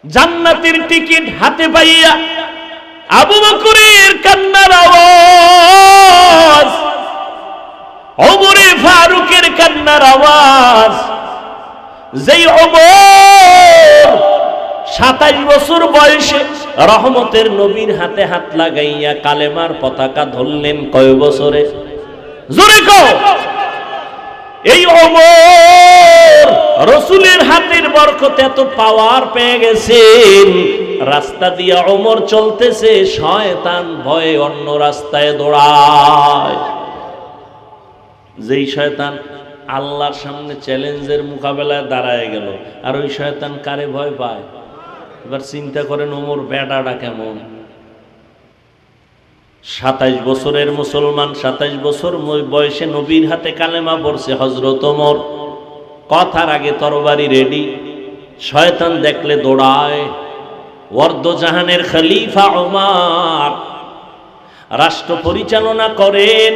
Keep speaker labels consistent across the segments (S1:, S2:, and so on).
S1: জান্নাতের টিকিট হাতে পাইয়া আবু বকরের কান্নার আওয়াজ, ওমরে ফারুকের কান্নার আওয়াজ। যেই ওমর 27 বছর বয়সে রহমতের নবীর হাতে হাত লাগাইয়া কালেমার পতাকা ধরলেন কয় বছরে? জোরে কও। এই ওমর রাসূলের হাতের বরকতে এত পাওয়ার পেয়ে গেছেন, রাস্তা দিয়া ওমর চলতেছে, শয়তান ভয়ে অন্য রাস্তায় দৌড়ায়। যেই শয়তান আল্লাহর সামনে চ্যালেঞ্জের মোকাবেলায় দাঁড়ায় গেল, আর ওই শয়তান কারে ভয় পায়? এবার চিন্তা করেন ওমর বেটাটা কেমন। 27 বছরের মুসলমান, 27 বছর বয়সে নবীর হাতে কালেমা পড়ছে হযরত ওমর। কথার আগে তরবারি রেডি, শয়তান দেখলে দৌড়ায়। ওয়ার্দজাহানের খলিফা ওমর রাষ্ট্র পরিচালনা করেন,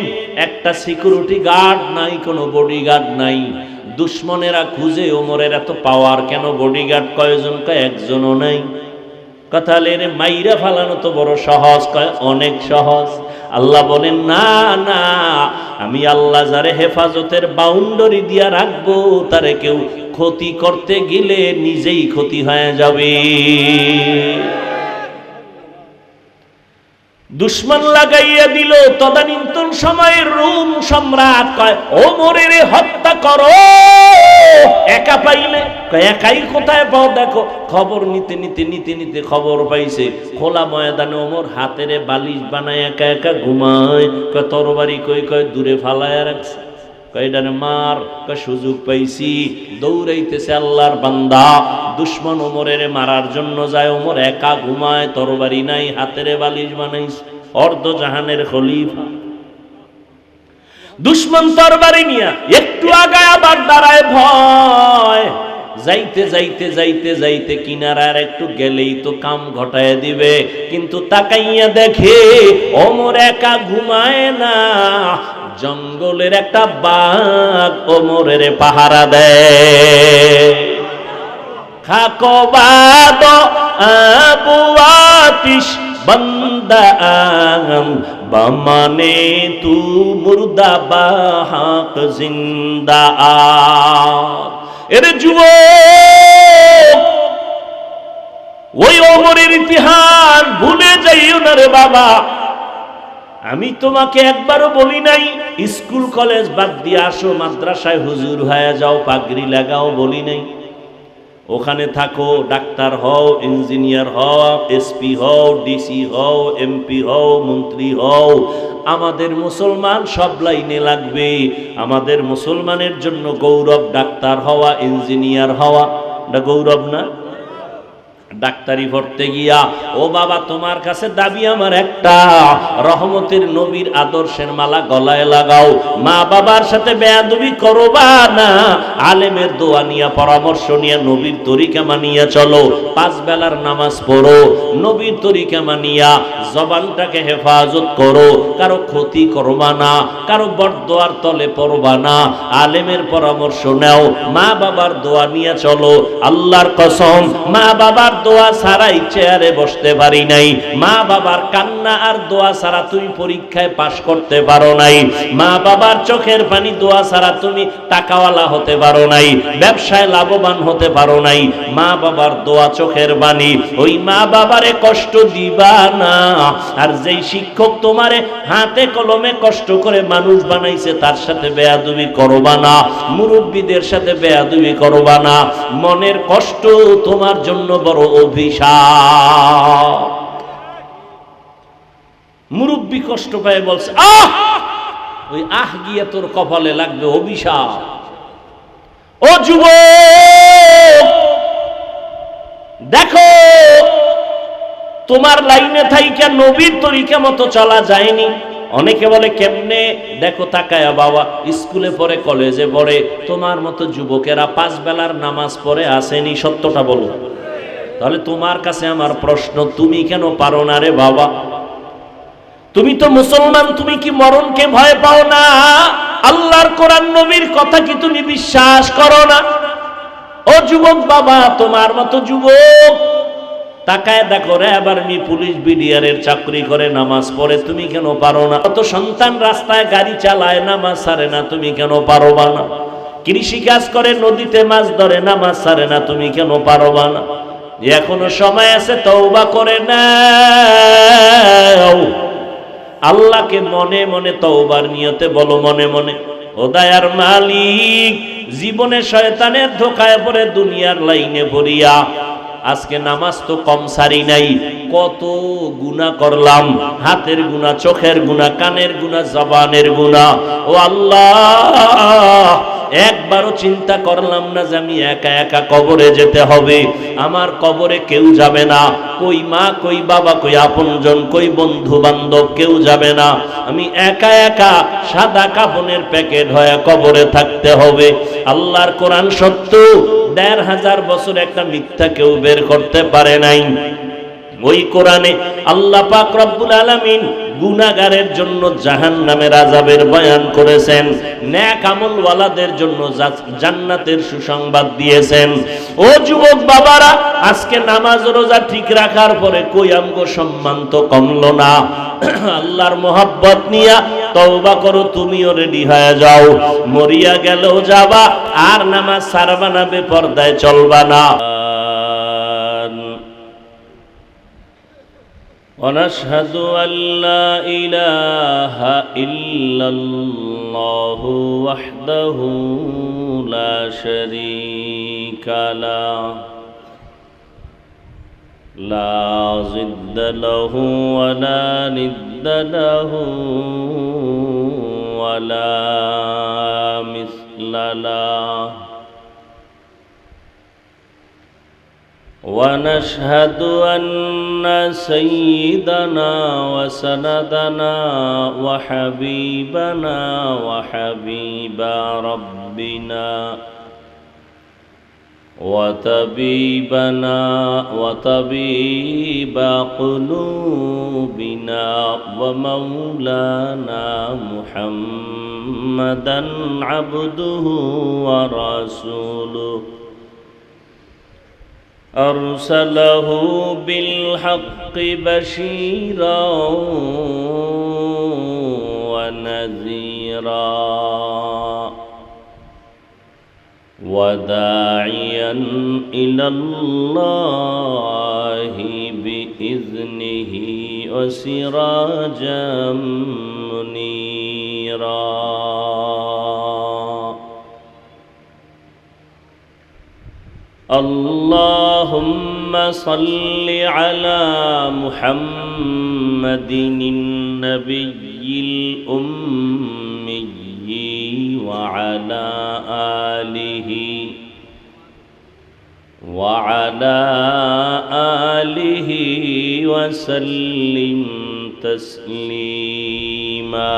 S1: একটা সিকিউরিটি গার্ড নাই, কোনো বডিগার্ড নাই। দুশ্মনেরা খুঁজে ওমরের এত পাওয়ার কেন, বডিগার্ড কয়জন? কয় একজনও নাই। কথা রে মাইরা ফালানো তো বড় সহজ, কয় অনেক সহজ। আল্লাহ বলেন না না, আমি আল্লাহ যারে হেফাজতের বাউন্ডারি দিয়া রাখবো, তারে কেউ ক্ষতি করতে গেলে নিজেই ক্ষতি হয়ে যাবে। দুশ্মন লাগাইয়া দিল। তদানীন্তন সময়ের রোম সম্রাট কয় ওমরের হত্যা করো, একা পাইলে। একাই কোথায় পাও? দেখো খবর নিতে নিতে নিতে নিতে খবর পাইছে খোলা ময়দানে ওমর হাতেরে বালিশ বানায় একা একা ঘুমায়। কয় তরবারি কই? কয় দূরে ফালায় রাখছে। কয়ডারে মার। কয় সুযোগ পাইছি। দৌড়াইতেছে আল্লাহর বান্দা, দুশ্মন ওমরের মারার জন্য যায়। ওমর একা ঘুমায়, তরবারি নাই, হাতেরে বালিশ বানাইছে। অর্ধজাহানের খলিফা, দুশ্মন তরবারি নিয়া একটু আগায় আবার দাঁড়ায় ভয়। যাইতে যাইতে যাইতে যাইতে কিনারার একটু গেলেই তো কাম ঘটায় দিবে, কিন্তু তাকাইয়া দেখে ওমর একা ঘুমায় না, জঙ্গলের একটা বাঘ ওমরের পাহারা দেয়। খাকো বাদ আবু আতিশ বন্দা বমানে তু মুর্দা বাহাক জিন্দা। এর যুবক, ওই ওমরের ইতিহাস ভুলে যাইও না রে বাবা। আমি তোমাকে একবারও বলি নাই স্কুল কলেজ বাদ দিয়ে আসো, মাদ্রাসায় হুজুর হয়ে যাও, পাগড়ি লাগাও, বলি নাই। ওখানে থাকো, ডাক্তার হও, ইঞ্জিনিয়ার হও, এসপি হও, ডিসি হও, এমপি হও, মন্ত্রী হও। আমাদের মুসলমান সব লাইনে লাগবে। আমাদের মুসলমানের জন্য গৌরব ডাক্তার হওয়া, ইঞ্জিনিয়ার হওয়া। এটা গৌরব না? ডাক্তারি পড়তে গিয়া ও বাবা তোমার কাছে দাবি আমার একটা, রহমতের নবীর আদর্শের মালা গলায় লাগাও। মা বাবার সাথে বেয়াদবি করবা না, আলেমের দোয়া নিয়া পরামর্শ নিয়া নবীর তরিকা মানিয়া চলো। 5 বেলার নামাজ পড়ো, নবীর তরিকা মানিয়া জবানটাকে হেফাজত করো। কারো ক্ষতি করবা না, কারো বরদোয়ার তলে পড়বা না, আলেমের পরামর্শ নাও, মা বাবার দোয়া নিয়ে চলো। আল্লাহর কসম, মা বাবার দোয়া ছাড়াই চেয়ারে বসতে পারি নাই। মা বাবার কান্না আর দোয়া ছাড়া তুমি পরীক্ষায় পাশ করতে পারো নাই। মা বাবার চোখের পানি দোয়া ছাড়া তুমি টাকাওয়ালা হতে পারো নাই, ব্যবসায় লাভবান হতে পারো নাই। মা বাবার দোয়া চোখের পানি। ওই মা বাবারে কষ্ট দিবা না। আর যেই শিক্ষক তোমারে হাতে কলমে কষ্ট করে মানুষ বানাইছে তার সাথে বেয়াদবি করবা না, মুরব্বীদের সাথে বেয়াদবি করবা না। মনের কষ্ট তোমার জন্য বড় অভিশাপ। মুরব্বী কষ্ট পায় বলছে আহ, ওই আহ গিয়ে তোর কপালে লাগবে অভিশাপ। ও যুবক দেখো, তোমার লাইনে থাইকা নবীর তরিকা মতো চলা যায়নি। অনেকে বলে কেমনে? দেখো তাকায়া বাবা, স্কুলে পড়ে, কলেজে পড়ে, তোমার মতো যুবকেরা 5 বেলার নামাজ পড়ে আসেনি। সত্যটা বলো। তাহলে তোমার কাছে আমার প্রশ্ন, তুমি কেন পারো না রে বাবা? তুমি তো মুসলমান, তুমি কি মরণকে ভয় পাও না? আল্লাহর কোরআন নবীর কথা কি তুমি বিশ্বাস করো না? ও যুবক বাবা, তোমার মতো যুবক তাকায় দেখো রে, আবার মি পুলিশ বিডিআরের চাকরি করে, নামাজ পড়ে, তুমি কেন পারো না? কত সন্তান রাস্তায় গাড়ি চালায়, নামাজ ছাড়ে না, তুমি কেন পারোবা না? কৃষি কাজ করে, নদীতে মাছ ধরে, নামাজ ছাড়ে না, তুমি কেন পারোবা না? এখনো সময় আছে, তওবা করে নাও। আল্লাহকে মনে মনে তওবার নিয়তে বলো, মনে মনে, ও দয়ার মালিক, জীবনে শয়তানের ধোকায় পড়ে দুনিয়ার লাইনে ভরিয়া আজকে নামাজ তো কম সারি নাই, কত গুনাহ করলাম, হাতের গুনাহ, চোখের গুনাহ, কানের গুনাহ, জবানের গুনাহ। ও আল্লাহ, একবারও চিন্তা করলাম না যে আমি একা একা কবরে যেতে হবে। আমার কবরে কেউ যাবে না, কই মা, কই বাবা, কই আপনজন, কই বন্ধু বান্ধব, কেউ যাবে না। আমি একা একা সাদা কাফনের প্যাকেট হয়ে কবরে থাকতে হবে। আল্লাহর কোরআন সত্য, ১৫০০ বছর একটা মিথ্যা কেউ বের করতে পারে নাই। ওই কোরআনে আল্লাহ পাক রব্বুল আলামিন গুনাহগারের জন্য জাহান্নামের আযাবের বয়ান করেছেন, নেক আমলওয়ালাদের জন্য জান্নাতের সুসংবাদ দিয়েছেন। ও যুবক বাবারা, আজকে নামাজ রোজা ঠিক রাখার পরে কই আমগো সম্মান তো কমলো না। আল্লাহর মোহাব্বত নিয়া তওবা করো, তুমিও রেডি হয়ে যাও, মরিয়া গেলেও যাবা, আর নামাজ ছাড়বা না, বেপরদায় চলবা না। ونشهد أن لا إله إلا الله وحده لا شريك له لا ضد له ولا ند له ولا مثل له ونشهد أن سيدنا وسندنا وحبيبنا وحبيب ربنا وطبيبنا وطبيب قلوبنا ومولانا محمدا عبده ورسوله أرسله بالحق بشيرا ونذيرا وداعيا إلى الله بإذنه وسراجا منيرا اللهم صل على محمد النبي الأمي وعلى آله وسلم تسليما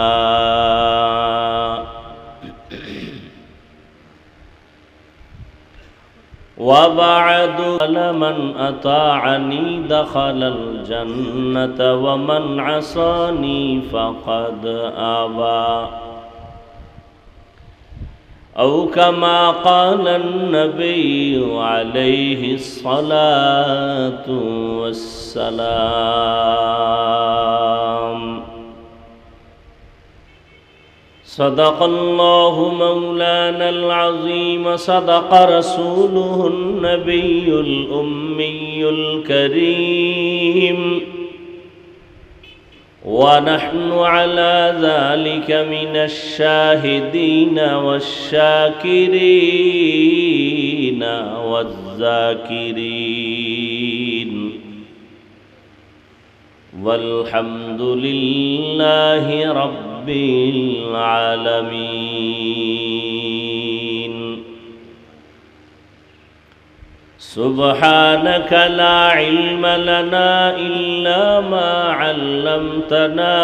S1: وبعد لمن أطاعني دخل الجنة ومن عصاني فقد أبى أو كما قال النبي عليه الصلاة والسلام صدق الله مولانا العظيم صدق رسوله النبي الأمي الكريم ونحن على ذلك من الشاهدين والشاكرين والذاكرين والحمد لله رب العالمين سبحانك لا علم لنا إلا ما علمتنا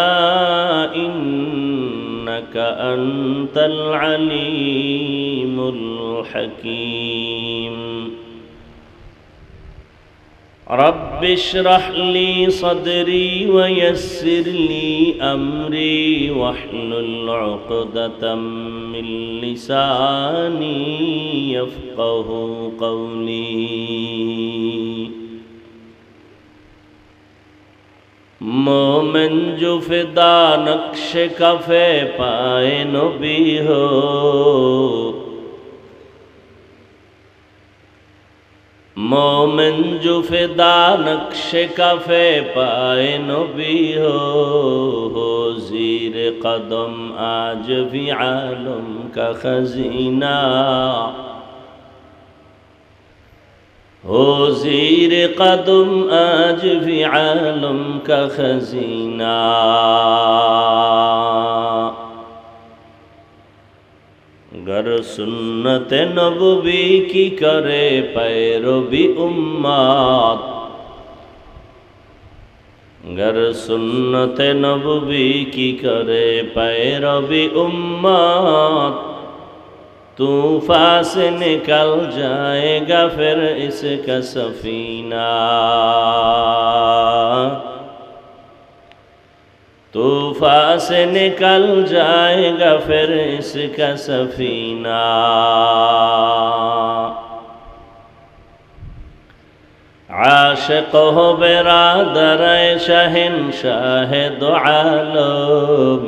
S1: إنك أنت العليم الحكيم رب اشرح لي صدري ويسر لي أمري واحلل عقدة من لساني يفقه قولي मोमिन जो फिदा नक्श कफे पाए नबी हो, मोमिन जो फिदा नक्श कफे पाए नबी हो ज़ीर कदम आज भी आलम का खजीना, हो ज़ीर कदम आज भी आलम का खजीना। गर सुन्नत नबवी की करे पैरवी उम्मत, गर सुन्नत नबवी की करे पैरवी उम्मत, तूफान से निकल जाएगा फिर इसका सफीना, तूफान से निकल जाएगा फिर इसका सफीना। आशिक हो बिरादर शहंशाह दो आलम,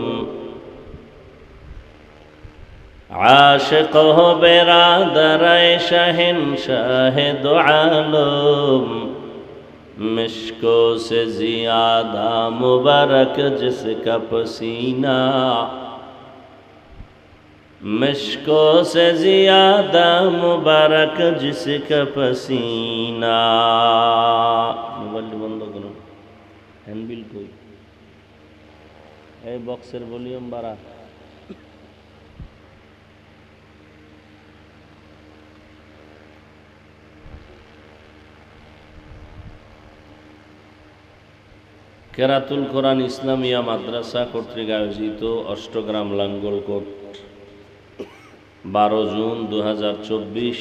S1: आशिक हो बिरादर शहंशाह दो आलम, मिश्को से ज़ियादा मुबारक जिसका पसीना, मिश्को से ज़ियादा मुबारक जिसका पसीना। मोबाइल बंद करो, हैंडबिल कोई এই বক্সের ভলিউম বাড়া। কেরাতুল কোরআন ইসলামিয়া মাদ্রাসা কর্তৃক আয়োজিত অষ্টগ্রাম লাঙ্গলকোট 12 জুন 2024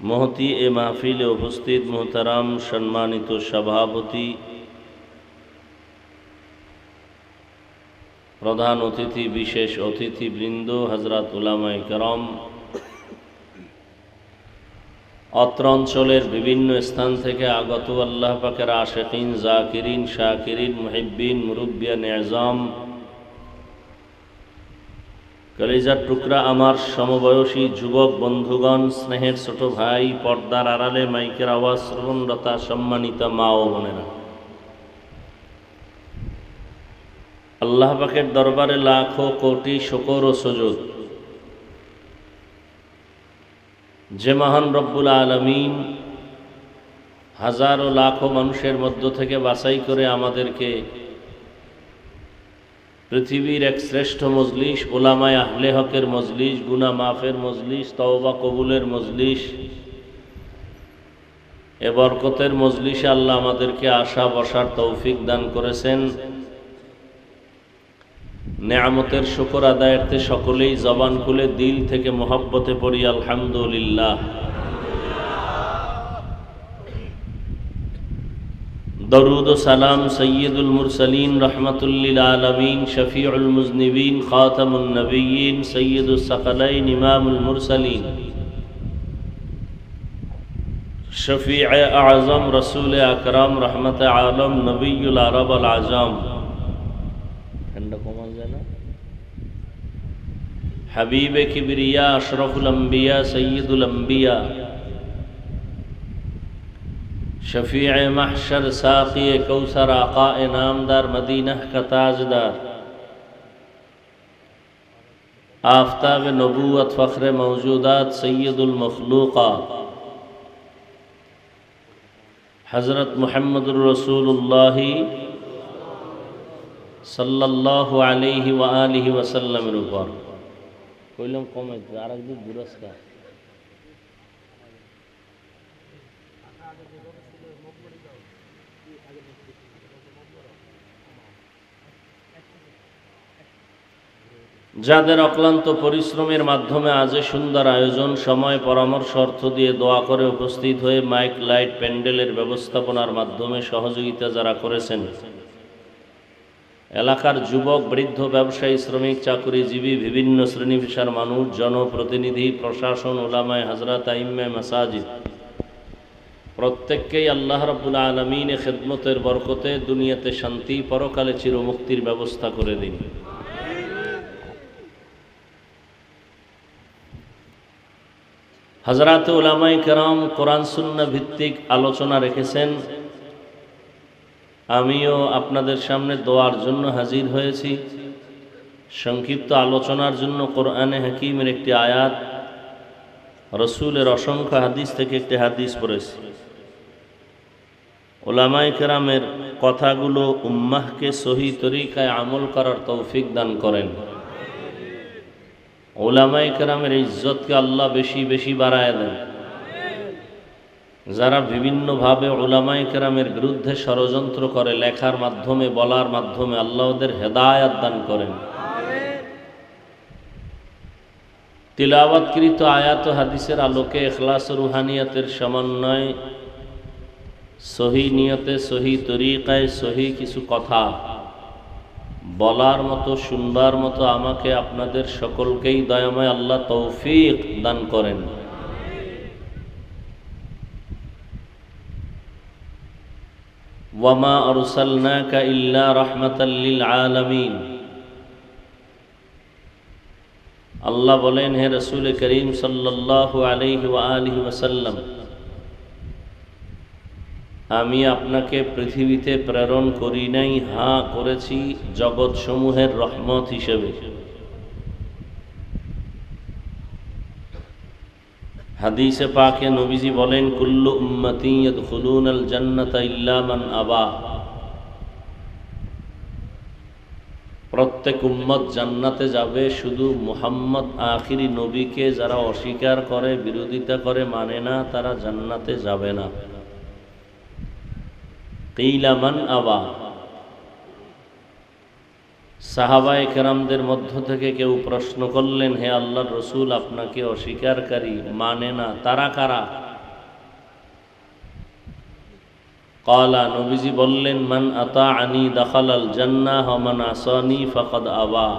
S1: মহতি এ মাহফিলে উপস্থিত মোহতারাম সম্মানিত সভাপতি, প্রধান অতিথি, বিশেষ অতিথিবৃন্দ, হযরত উলামায়ে কেরাম, অত্র অঞ্চলের বিভিন্ন স্থান থেকে আগত আল্লাহ পাকের আশিকিন, জাকিরিন, শাকিরিন, মুহিব্বিন, মুরব্বিয়ান এজাম, কলিজার টুকরা আমার সমবয়সী যুবক বন্ধুগণ, স্নেহের ছোট ভাই, পর্দার আড়ালে মাইকের আওয়াজ শ্রবণরতা সম্মানিতা মা ও বোনেরা, আল্লাহ পাকের দরবারে লাখো কোটি শুকর ও সুজুদ যে মহান রব্বুল আলামিন হাজারো লাখো মানুষের মধ্য থেকে বাছাই করে আমাদেরকে পৃথিবীর এক শ্রেষ্ঠ মজলিস, উলামায়ে আহলে হকের মজলিস, গুনাহ মাফের মজলিস, তওবা কবুলের মজলিস, এ বরকতের মজলিসে আল্লাহ আমাদেরকে আসা বসার তৌফিক দান করেছেন। নেয়ামতের শুকর আদায়ার্থে সকলেই জবান খুলে দিল থেকে মোহাব্বতে পড়ি আলহামদুলিল্লাহ। দরুদ ও সালাম সৈয়দুল মুরসালিন রহমাতুল লিল আলামিন শফিউল মুজনিবিন খাতামুন নবিয়্যিন সৈয়দুস সাকালাইন ইমামুল মুরসালিন শফিউ আযম রাসূল আকরাম রহমতে আলম নবিয়ুল আরব আল আজম हबीब किबरिया अशरफुल अंबिया सय्यदुल अंबिया शफीअ महशर साक़ी कौसर आका नामदार मदीना का ताजदार आफ्ताब नबूवत फ़ख्र मौजूदात सय्यदुल मखलूक़ात हज़रत मुहम्मदुर रसूलुल्लाह सल्लल्लाहु अलैहि व आलिहि वसल्लम ऊपर কইলাম কমে আর একদিন পুরস্কার যাদের অক্লান্ত পরিশ্রমের মাধ্যমে আজ সুন্দর আয়োজন, সময়, পরামর্শ, অর্থ দিয়ে দোয়া করে উপস্থিত হয়ে মাইক, লাইট, প্যান্ডেলের ব্যবস্থাপনার মাধ্যমে সহযোগিতা যারা করেছেন, এলাকার যুবক, বৃদ্ধ, ব্যবসায়ী, শ্রমিক, চাকুরিজীবী, বিভিন্ন শ্রেণী পেশার মানুষ, জনপ্রতিনিধি, প্রশাসন, উলামায়ে হযরত, আইম্মায়ে মাসাজিদ, প্রত্যেককেই আল্লাহ রাব্বুল আলামিনের খেদমতের বরকতে দুনিয়াতে শান্তি, পরকালে চিরমুক্তির ব্যবস্থা করে দিন। হযরত উলামায়ে কেরাম কোরআন সুন্নাহ ভিত্তিক আলোচনা রেখেছেন। আমিও আপনাদের সামনে দোয়ার জন্য হাজির হয়েছি। সংক্ষিপ্ত আলোচনার জন্য কোরআনে হাকিমের একটি আয়াত, রসুলের অসংখ্য হাদিস থেকে একটি হাদিস পড়েছি। উলামায়ে কেরামের কথাগুলো উম্মাহকে সহি তরিকায় আমল করার তৌফিক দান করেন। উলামায়ে কেরামের ইজ্জতকে আল্লাহ বেশি বেশি বাড়ায় দেন। যারা বিভিন্নভাবে উলামায়ে কেরামের বিরুদ্ধে ষড়যন্ত্র করে, লেখার মাধ্যমে, বলার মাধ্যমে, আল্লাহ ওদের হেদায়েত দান করেন। তিলাওয়াতকৃত আয়াত ও হাদিসের আলোকে ইখলাস ও রুহানিয়াতের সমন্বয়, সহি নিয়তে, সহি তরিকায়, সহি কিছু কথা বলার মতো, শুনবার মতো আমাকে আপনাদের সকলকেই দয়াময় আল্লাহ তৌফিক দান করেন। ওয়ামা আরসালনাকা ইল্লা রাহমাতাল লিল আলামিন। আল্লাহ বলেন, হে রাসূল করিম সাল্লাল্লাহু আলাইহি ওয়া আলিহি ওয়াসাল্লাম, আমি আপনাকে পৃথিবীতে প্রেরণ করি নাই, হ্যাঁ করেছি জগৎ সমূহের রহমত হিসেবে। হাদিসে পাকে নবীজি বলেন, কুল্লু উম্মতি ইয়াদখুলুনাল জান্নাতা ইল্লা মান আবা। প্রত্যেক উম্মত জান্নাতে যাবে, শুধু মুহাম্মদ আখিরি নবীকে যারা অস্বীকার করে, বিরোধিতা করে, মানে না, তারা জান্নাতে যাবে না। কিলা মান আবা। সাহাবায়ে কেরামদের মধ্য থেকে কেউ প্রশ্ন করলেন, হে আল্লাহর রসুল, আপনাকে অস্বীকারী, মানে না, তারা কারা? ক্বালা, নবীজি বললেন, মান আতাআনি দাখালাল জান্নাহ ওয়া মান আসানি ফাকাদ আবা।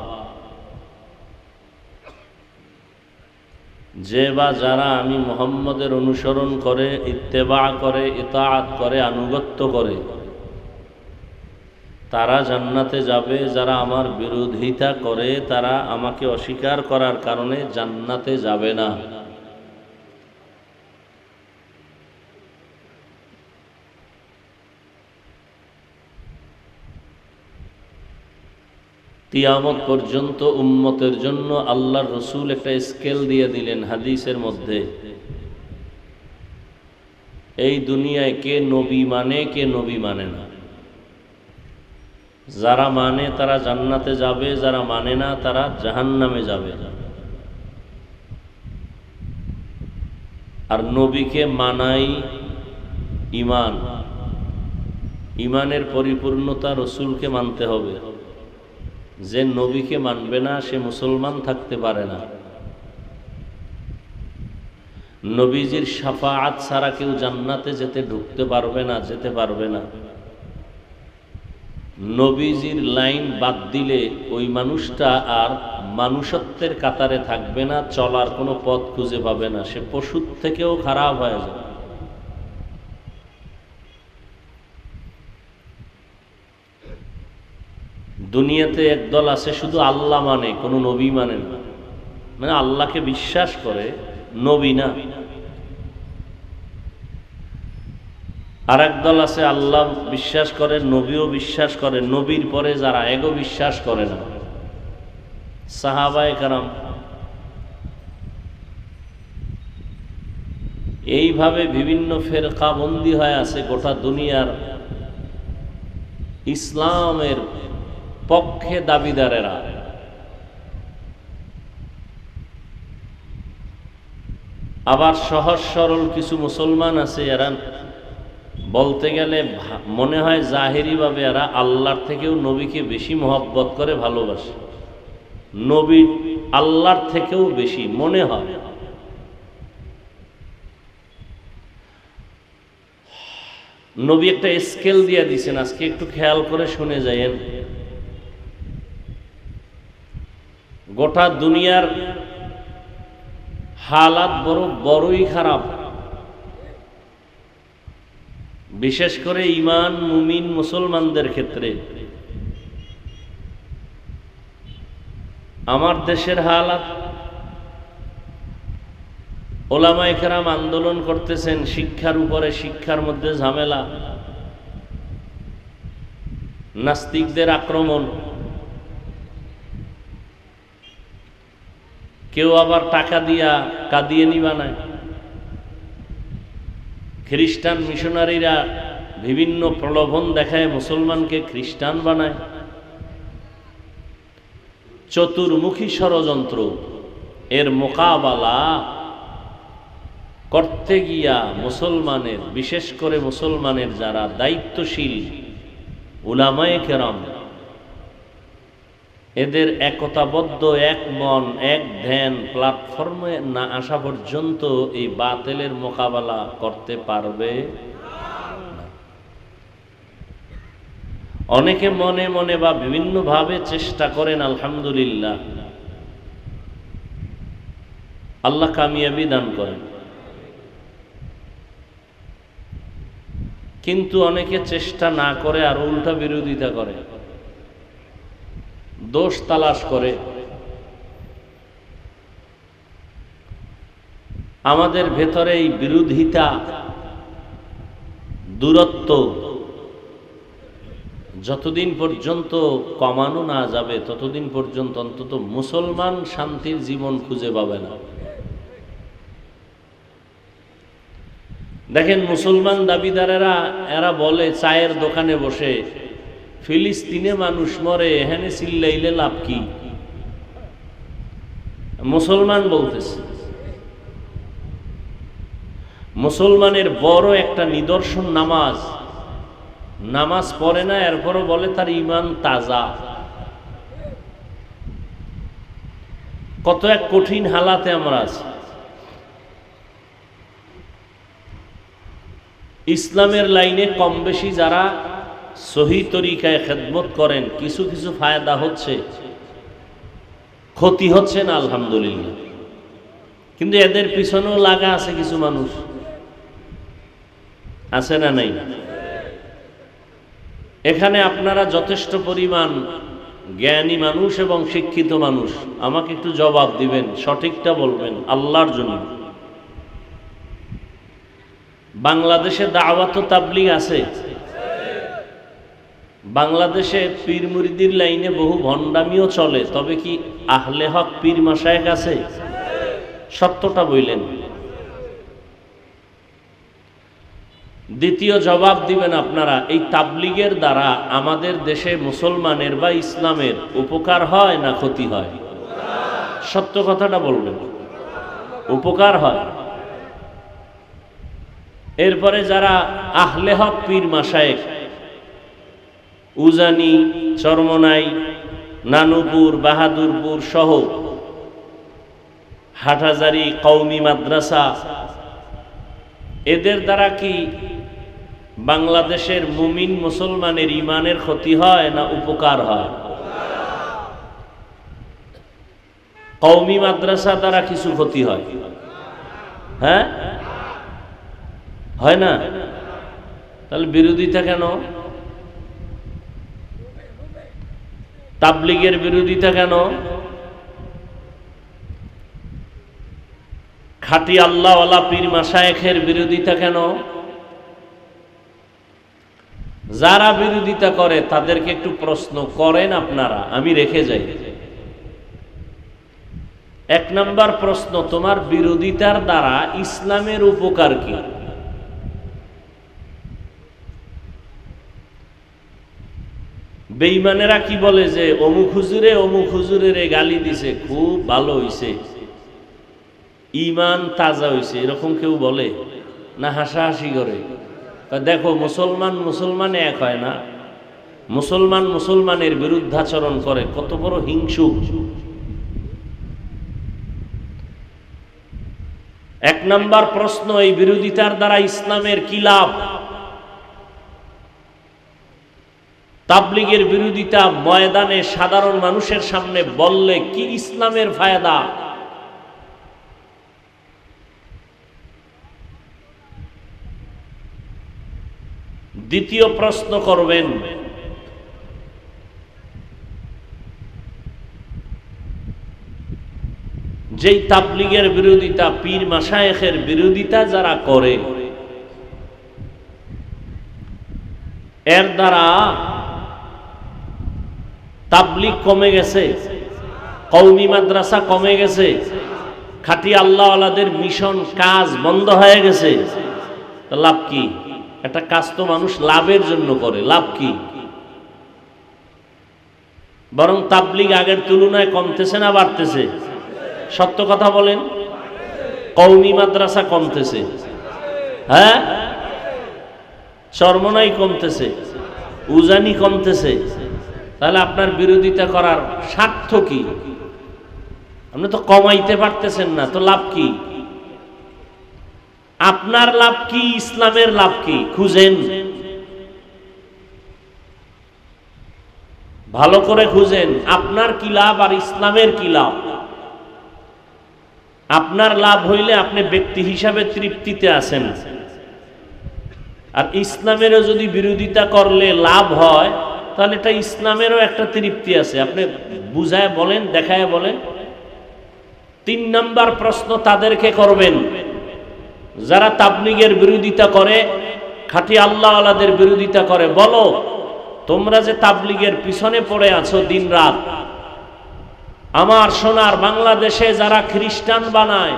S1: যে বা যারা আমি মুহাম্মদের অনুসরণ করে, ইত্তেবা করে, ইতাআত করে, আনুগত্য করে, তারা জান্নাতে যাবে। যারা আমার বিরোধিতা করে, তারা আমাকে অস্বীকার করার কারণে জান্নাতে যাবে না। কিয়ামত পর্যন্ত উম্মতের জন্য আল্লাহর রসুল একটা স্কেল দিয়ে দিলেন হাদিসের মধ্যে। এই দুনিয়ায় কে নবী মানে, কে নবী মানে না। যারা মানে তারা জান্নাতে যাবে, যারা মানে না তারা জাহান্নামে যাবে। আর নবীকে মানাই ঈমান। ঈমানের পরিপূর্ণতা রসুলকে মানতে হবে। যে নবীকে মানবে না সে মুসলমান থাকতে পারে না। নবীজির শাফাআত ছাড়া কেউ জান্নাতে ঢুকতে পারবে না, যেতে পারবে না। নবীজির লাইন বাদ দিলে ওই মানুষটা আর মানুষত্বের কাতারে থাকবে না, চলার কোনো পথ খুঁজে পাবে না, সে পশুর থেকেও খারাপ হয়ে যাবে। দুনিয়াতে একদল আছে শুধু আল্লাহ মানে, কোনো নবী মানে না, মানে আল্লাহকে বিশ্বাস করে, নবী না। আর একদল আছে আল্লাহ বিশ্বাস করে, নবীও বিশ্বাস করে, নবীর পরে যারা এগো বিশ্বাস করে না। সাহাবায়ে কেরাম এইভাবে বিভিন্ন ফেরকা বন্দী হয়ে আছে গোটা দুনিয়ার ইসলামের পক্ষে দাবিদারেরা। আবার সহজ সরল কিছু মুসলমান আছে, এরা বলতে গেলে মনে হয় জাহেরিভাবে এরা আল্লাহর থেকেও নবীকে বেশি মহব্বত করে, ভালোবাসে। নবী আল্লাহর থেকেও বেশি মনে হয়। নবী একটা স্কেল দিয়ে দিয়েছেন, আজকে একটু খেয়াল করে শুনে যায়েন। গোটা দুনিয়ার হালাত বড়ই খারাপ। বিশেষ করে ঈমান মুমিন মুসলমানদের ক্ষেত্রে। আমার দেশের হালাত, ওলামায়ে কেরাম আন্দোলন করতেছেন শিক্ষার উপরে, শিক্ষার মধ্যে ঝামেলা, নাস্তিকদের আক্রমণ, কেউ আবার টাকা দিয়া কাদিয়ানি বানায়, খ্রিস্টান মিশনারিরা বিভিন্ন প্রলোভন দেখায় মুসলমানকে খ্রিস্টান বানায়। চতুর্মুখী ষড়যন্ত্র, এর মোকাবেলা করতে গিয়া মুসলমানের, বিশেষ করে মুসলমানের যারা দায়িত্বশীল উলামায়ে কেরাম, এদের একতাবদ্ধ, এক মন, এক ধ্যান প্ল্যাটফর্মে না আসা পর্যন্ত এই বাতিলের মোকাবেলা করতে পারবে না। অনেকে মনে মনে বা বিভিন্নভাবে চেষ্টা করেন, আলহামদুলিল্লাহ, আল্লাহ কামিয়াবি দান করেন। কিন্তু অনেকে চেষ্টা না করে আর উল্টা বিরোধিতা করে, দোষ তালাশ করে। আমাদের ভেতরে এই বিরোধিতা, দূরত্ব যতদিন পর্যন্ত কমানো না যাবে ততদিন পর্যন্ত অন্তত মুসলমান শান্তির জীবন খুঁজে পাবে না। দেখেন, মুসলমান দাবিদারেরা এরা বলে চায়ের দোকানে বসে, ফিলিস্তিনে মানুষ মরে, এখানে চিল্লাইলে লাভ কি? মুসলমান বলতেছে। মুসলমানের বড় একটা নিদর্শন নামাজ। নামাজ পড়ে না, এরপরও বলে তার ঈমান তাজা। কত এক কঠিন হালাতে আমরা আছি। ইসলামের লাইনে কম বেশি যারা সহি তরিকায় খেদমত করেন, কিছু কিছু ফায়দা হচ্ছে, ক্ষতি হচ্ছে না, আলহামদুলিল্লাহ। কিন্তু এদের পিছনেও লাগা আছে কিছু মানুষ, আছে না নাই? এখানে আপনারা যথেষ্ট পরিমাণ জ্ঞানী মানুষ এবং শিক্ষিত মানুষ, আমাকে একটু জবাব দিবেন, সঠিকটা বলবেন আল্লাহর জন্য। বাংলাদেশে দাওয়াত ও তাবলীগ আছে। বাংলাদেশে পীর মুরিদির লাইনে বহু ভণ্ডামিও চলে, তবে কি আহলে হক পীর মাশায়েখ আছে? সত্যটা বললেন। দ্বিতীয় জবাব দিবেন আপনারা, এই তাবলীগের দ্বারা আমাদের দেশে মুসলমানের বা ইসলামের উপকার হয় না ক্ষতি হয়? সত্য কথাটা বলবেন। উপকার হয়। এরপরে যারা আহলে হক পীর মাশায়েখ, উজানি, চরমনাই, নানুপুর, বাহাদুরপুর সহ হাটহাজারী কওমি মাদ্রাসা, এদের দ্বারা কি বাংলাদেশের মুমিন মুসলমানের ঈমানের ক্ষতি হয় না উপকার হয়? কওমি মাদ্রাসা দ্বারা কিছু ক্ষতি হয়? হ্যাঁ, হয় না? তাহলে বিরোধিতা কেন? তাবলীগের বিরোধিতা কেন? খাঁটি আল্লাহওয়ালা পীর মাশায়েখের বিরোধিতা কেন? যারা বিরোধিতা করে তাদেরকে একটু প্রশ্ন করেন আপনারা, আমি রেখে যাই। এক নাম্বার প্রশ্ন, তোমার বিরোধিতার দ্বারা ইসলামের উপকার কি? বেঈমানেরা কি বলে যে অমুক হুজুরের গালি দিছে, খুব ভালো হইছে, ঈমান তাজা হইছে, এরকম কেউ বলে না? হাসাহাসি করে। দেখো, মুসলমান এক হয় না, মুসলমানের বিরুদ্ধাচরণ করে, কত বড় হিংসুক। এক নাম্বার প্রশ্ন, এই বিরোধিতার দ্বারা ইসলামের কি লাভ? তাবলীগের বিরোধিতা ময়দানে সাধারণ মানুষের সামনে বললে কি ইসলামের ফায়দা? দ্বিতীয় প্রশ্ন করবেন, যেই তাবলীগের বিরোধিতা, পীর মাশায়েখের বিরোধিতা যারা করে, এর দ্বারা তাবলীগ কমে গেছে, কওমি মাদ্রাসা কমে গেছে, খাঁটি আল্লাহওয়ালাদের মিশন কাজ বন্ধ হয়ে গেছে। লাভ কি? একটা কাজ তো মানুষ লাভের জন্য করে, লাভ কি? বরং তাবলীগ আগের তুলনায় কমতেছে না বাড়তেছে? সত্য কথা বলেন। কওমি মাদ্রাসা কমতেছে, হ্যাঁ, চরমনাই কমতেছে, উজানি কমতেছে। তাহলে আপনার বিরোধিতা করার স্বার্থ কি? আপনি তো কমাইতে পারতেছেন না, তো লাভ কি? আপনার লাভ কি? ইসলামের লাভ কি? খুঁজেন, ভালো করে খুঁজেন, আপনার কি লাভ আর ইসলামের কি লাভ। আপনার লাভ হইলে আপনি ব্যক্তি হিসাবে তৃপ্তিতে আছেন, আর ইসলামেরও যদি বিরোধিতা করলে লাভ হয়, তাহলে এটা ইসলামেরও একটা তৃপ্তি আছে। আপনি বুঝায় বলেন, দেখায় বলেন। 3 নাম্বার প্রশ্ন তাদেরকে করবেন যারা তাবলীগের বিরোধিতা করে, খাঁটি আল্লাহওয়ালাদের বিরোধিতা করে। বলো, তোমরা যে তাবলীগের পিছনে পড়ে আছো দিন রাত, আমার সোনার বাংলাদেশে যারা খ্রিস্টান বানায়,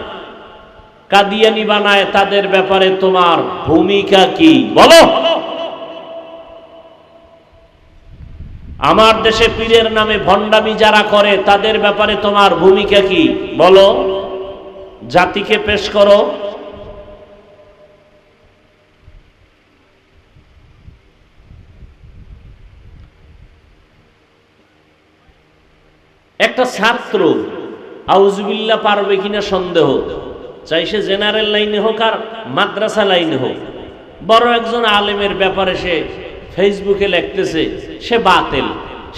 S1: কাদিয়ানি বানায়, তাদের ব্যাপারে তোমার ভূমিকা কি? বলো। আমার দেশে পীরের নামে ভণ্ডামি যারা করে, তাদের ব্যাপারে তোমার ভূমিকা কি? বলো, জাতিকে পেশ করো। একটা ছাত্র আউযুবিল্লাহ পারবে কিনা সন্দেহ, চাই সে জেনারেল লাইনে হোক আর মাদ্রাসা লাইনে হোক। বড় একজন আলেমের ব্যাপারে সে ফেসবুকে লিখতেছে সে বাতিল,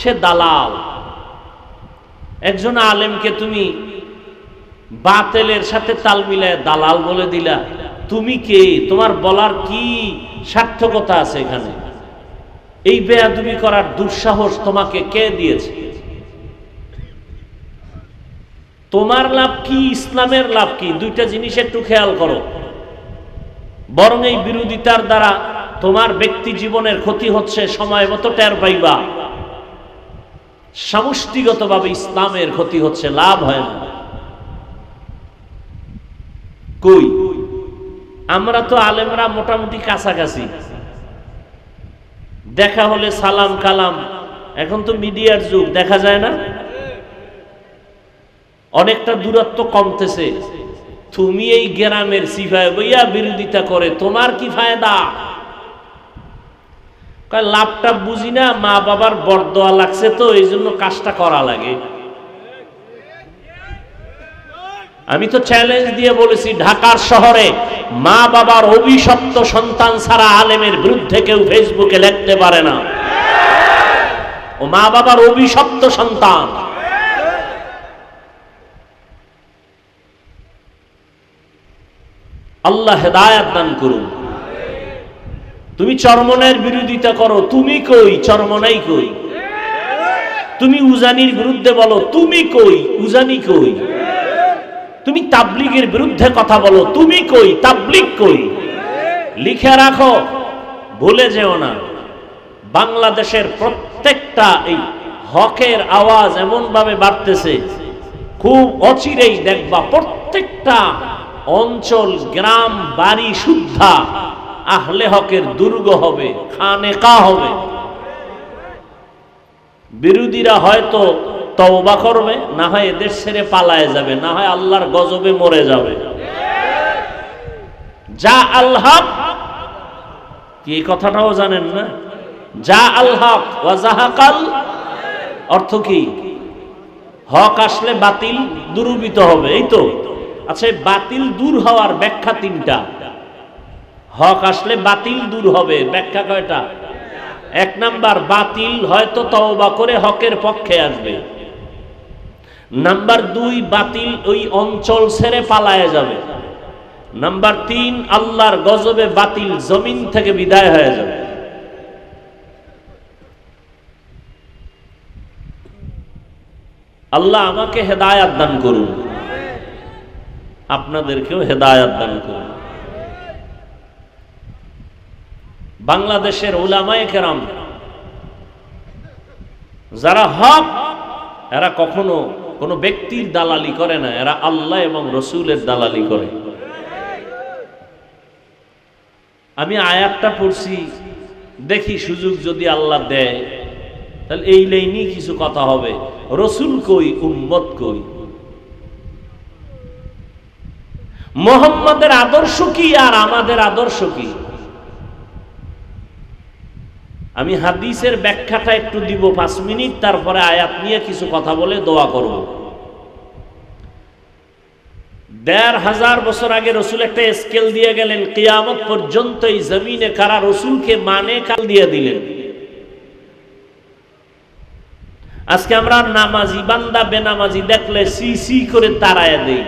S1: সে দালাল। একজন আলেমকে তুমি বাতিলের সাথে তাল মিলায় দালাল বলে দিলা, তুমি কে? তোমার বলার কি সার্থকতা আছে এখানে? এই বেয়াদবি করার দুঃসাহস তোমাকে কে দিয়েছে? তোমার লাভ কি? ইসলামের লাভ কি? দুইটা জিনিস একটু খেয়াল করো। বরং এই বিরোধিতার দ্বারা তোমার ব্যক্তি জীবনের ক্ষতি হচ্ছে, সময় মতো টের পাইবা। সমষ্টিগতভাবে ইসলামের ক্ষতি হচ্ছে, লাভ হয় না। কই আমরা তো আলেমরা মোটামুটি কাছাকাছি, দেখা হলে সালাম কালাম। এখন তো মিডিয়ার যুগ, দেখা যায় না? অনেকটা দূরত্ব কমতেছে। তুমি এই গ্রামের সিফায় বইয়া বিরোধিতা করে তোমার কি ফায়দা? লাভটা বুঝি না, মা বাবার বরদোয়া লাগছে তো এই জন্য কাজটা করা লাগে। আমি তো চ্যালেঞ্জ দিয়ে বলেছি, ঢাকার শহরে মা বাবার অভিশপ্ত সন্তান ছাড়া আলেমের বিরুদ্ধে কেউ ফেসবুকে লিখতে পারে না। ও মা বাবার অভিশপ্ত সন্তান। আল্লাহ হেদায়েত দান করুন। তুমি চরমনের বিরোধিতা করো, তুমি কই? চরমনাই কই? তুমি উজানির বিরুদ্ধে বলো, তুমি কই? উজানি কই? তুমি তাবলীগের বিরুদ্ধে কথা বলো, তুমি কই? তাবলীগ কই? লিখে রাখো, ভুলে যেও না। বাংলাদেশের প্রত্যেকটা এই হকের আওয়াজ এমন ভাবে বাড়তেছে, খুব অচিরেই দেখবা প্রত্যেকটা অঞ্চল, গ্রাম, বাড়ি শুদ্ধা আহলে হকের দুর্গ হবে, খানেকা হবে। বিরোধীরা হয়তো তওবা করবে, না হয় এদের ছেড়ে পালায় যাবে, না হয় আল্লাহর গজবে মরে যাবে। যা আল হক, কি এই কথাটাও জানেন না? যা আল হক ওয়া যাহাকাল, অর্থ কি? হক আসলে বাতিল দূরীভূত হবে, এই তো। আচ্ছা, বাতিল দূর হওয়ার ব্যাখ্যা 3টা। হক আসলে বাতিল দূর হবে, ব্যাখ্যা কয়টা? 1 নাম্বার, বাতিল হয়তো তওবা করে হকের পক্ষে আসবে। নাম্বার 2, বাতিল ওই অঞ্চল ছেড়ে পালায়ে যাবে। নাম্বার 3, আল্লাহর গজবে বাতিল জমিন থেকে বিদায় হয়ে যাবে। আল্লাহ আমাকে হেদায়াত দান করুন, আপনাদেরকেও হেদায়াত দান করুন। বাংলাদেশের উলামায়ে কেরাম যারা হক, এরা কখনো কোনো ব্যক্তির দালালি করে না, এরা আল্লাহ এবং রসুলের দালালি করে। আমি আয়াতটা পড়ছি, দেখি সুযোগ যদি আল্লাহ দেয় তাহলে এই লাইনই কিছু কথা হবে। রসুল কই, উম্মত কই? মুহাম্মাদের আদর্শ কি আর আমাদের আদর্শ কি? আমি হাদিসের ব্যাখ্যাটা একটু দিব 5 মিনিট, তারপরে আয়াত নিয়ে কিছু কথা বলে দোয়া করব। 1500 বছর আগে রসুল একটা স্কেল দিয়ে গেলেন, কিয়ামত পর্যন্ত এই জমিনে কারা রসুলকে মানে কাল দিয়ে দিলেন। আজকে আমরা নামাজি বান্দা বেনামাজি দেখলে সি সি করে তাড়ায় দেই।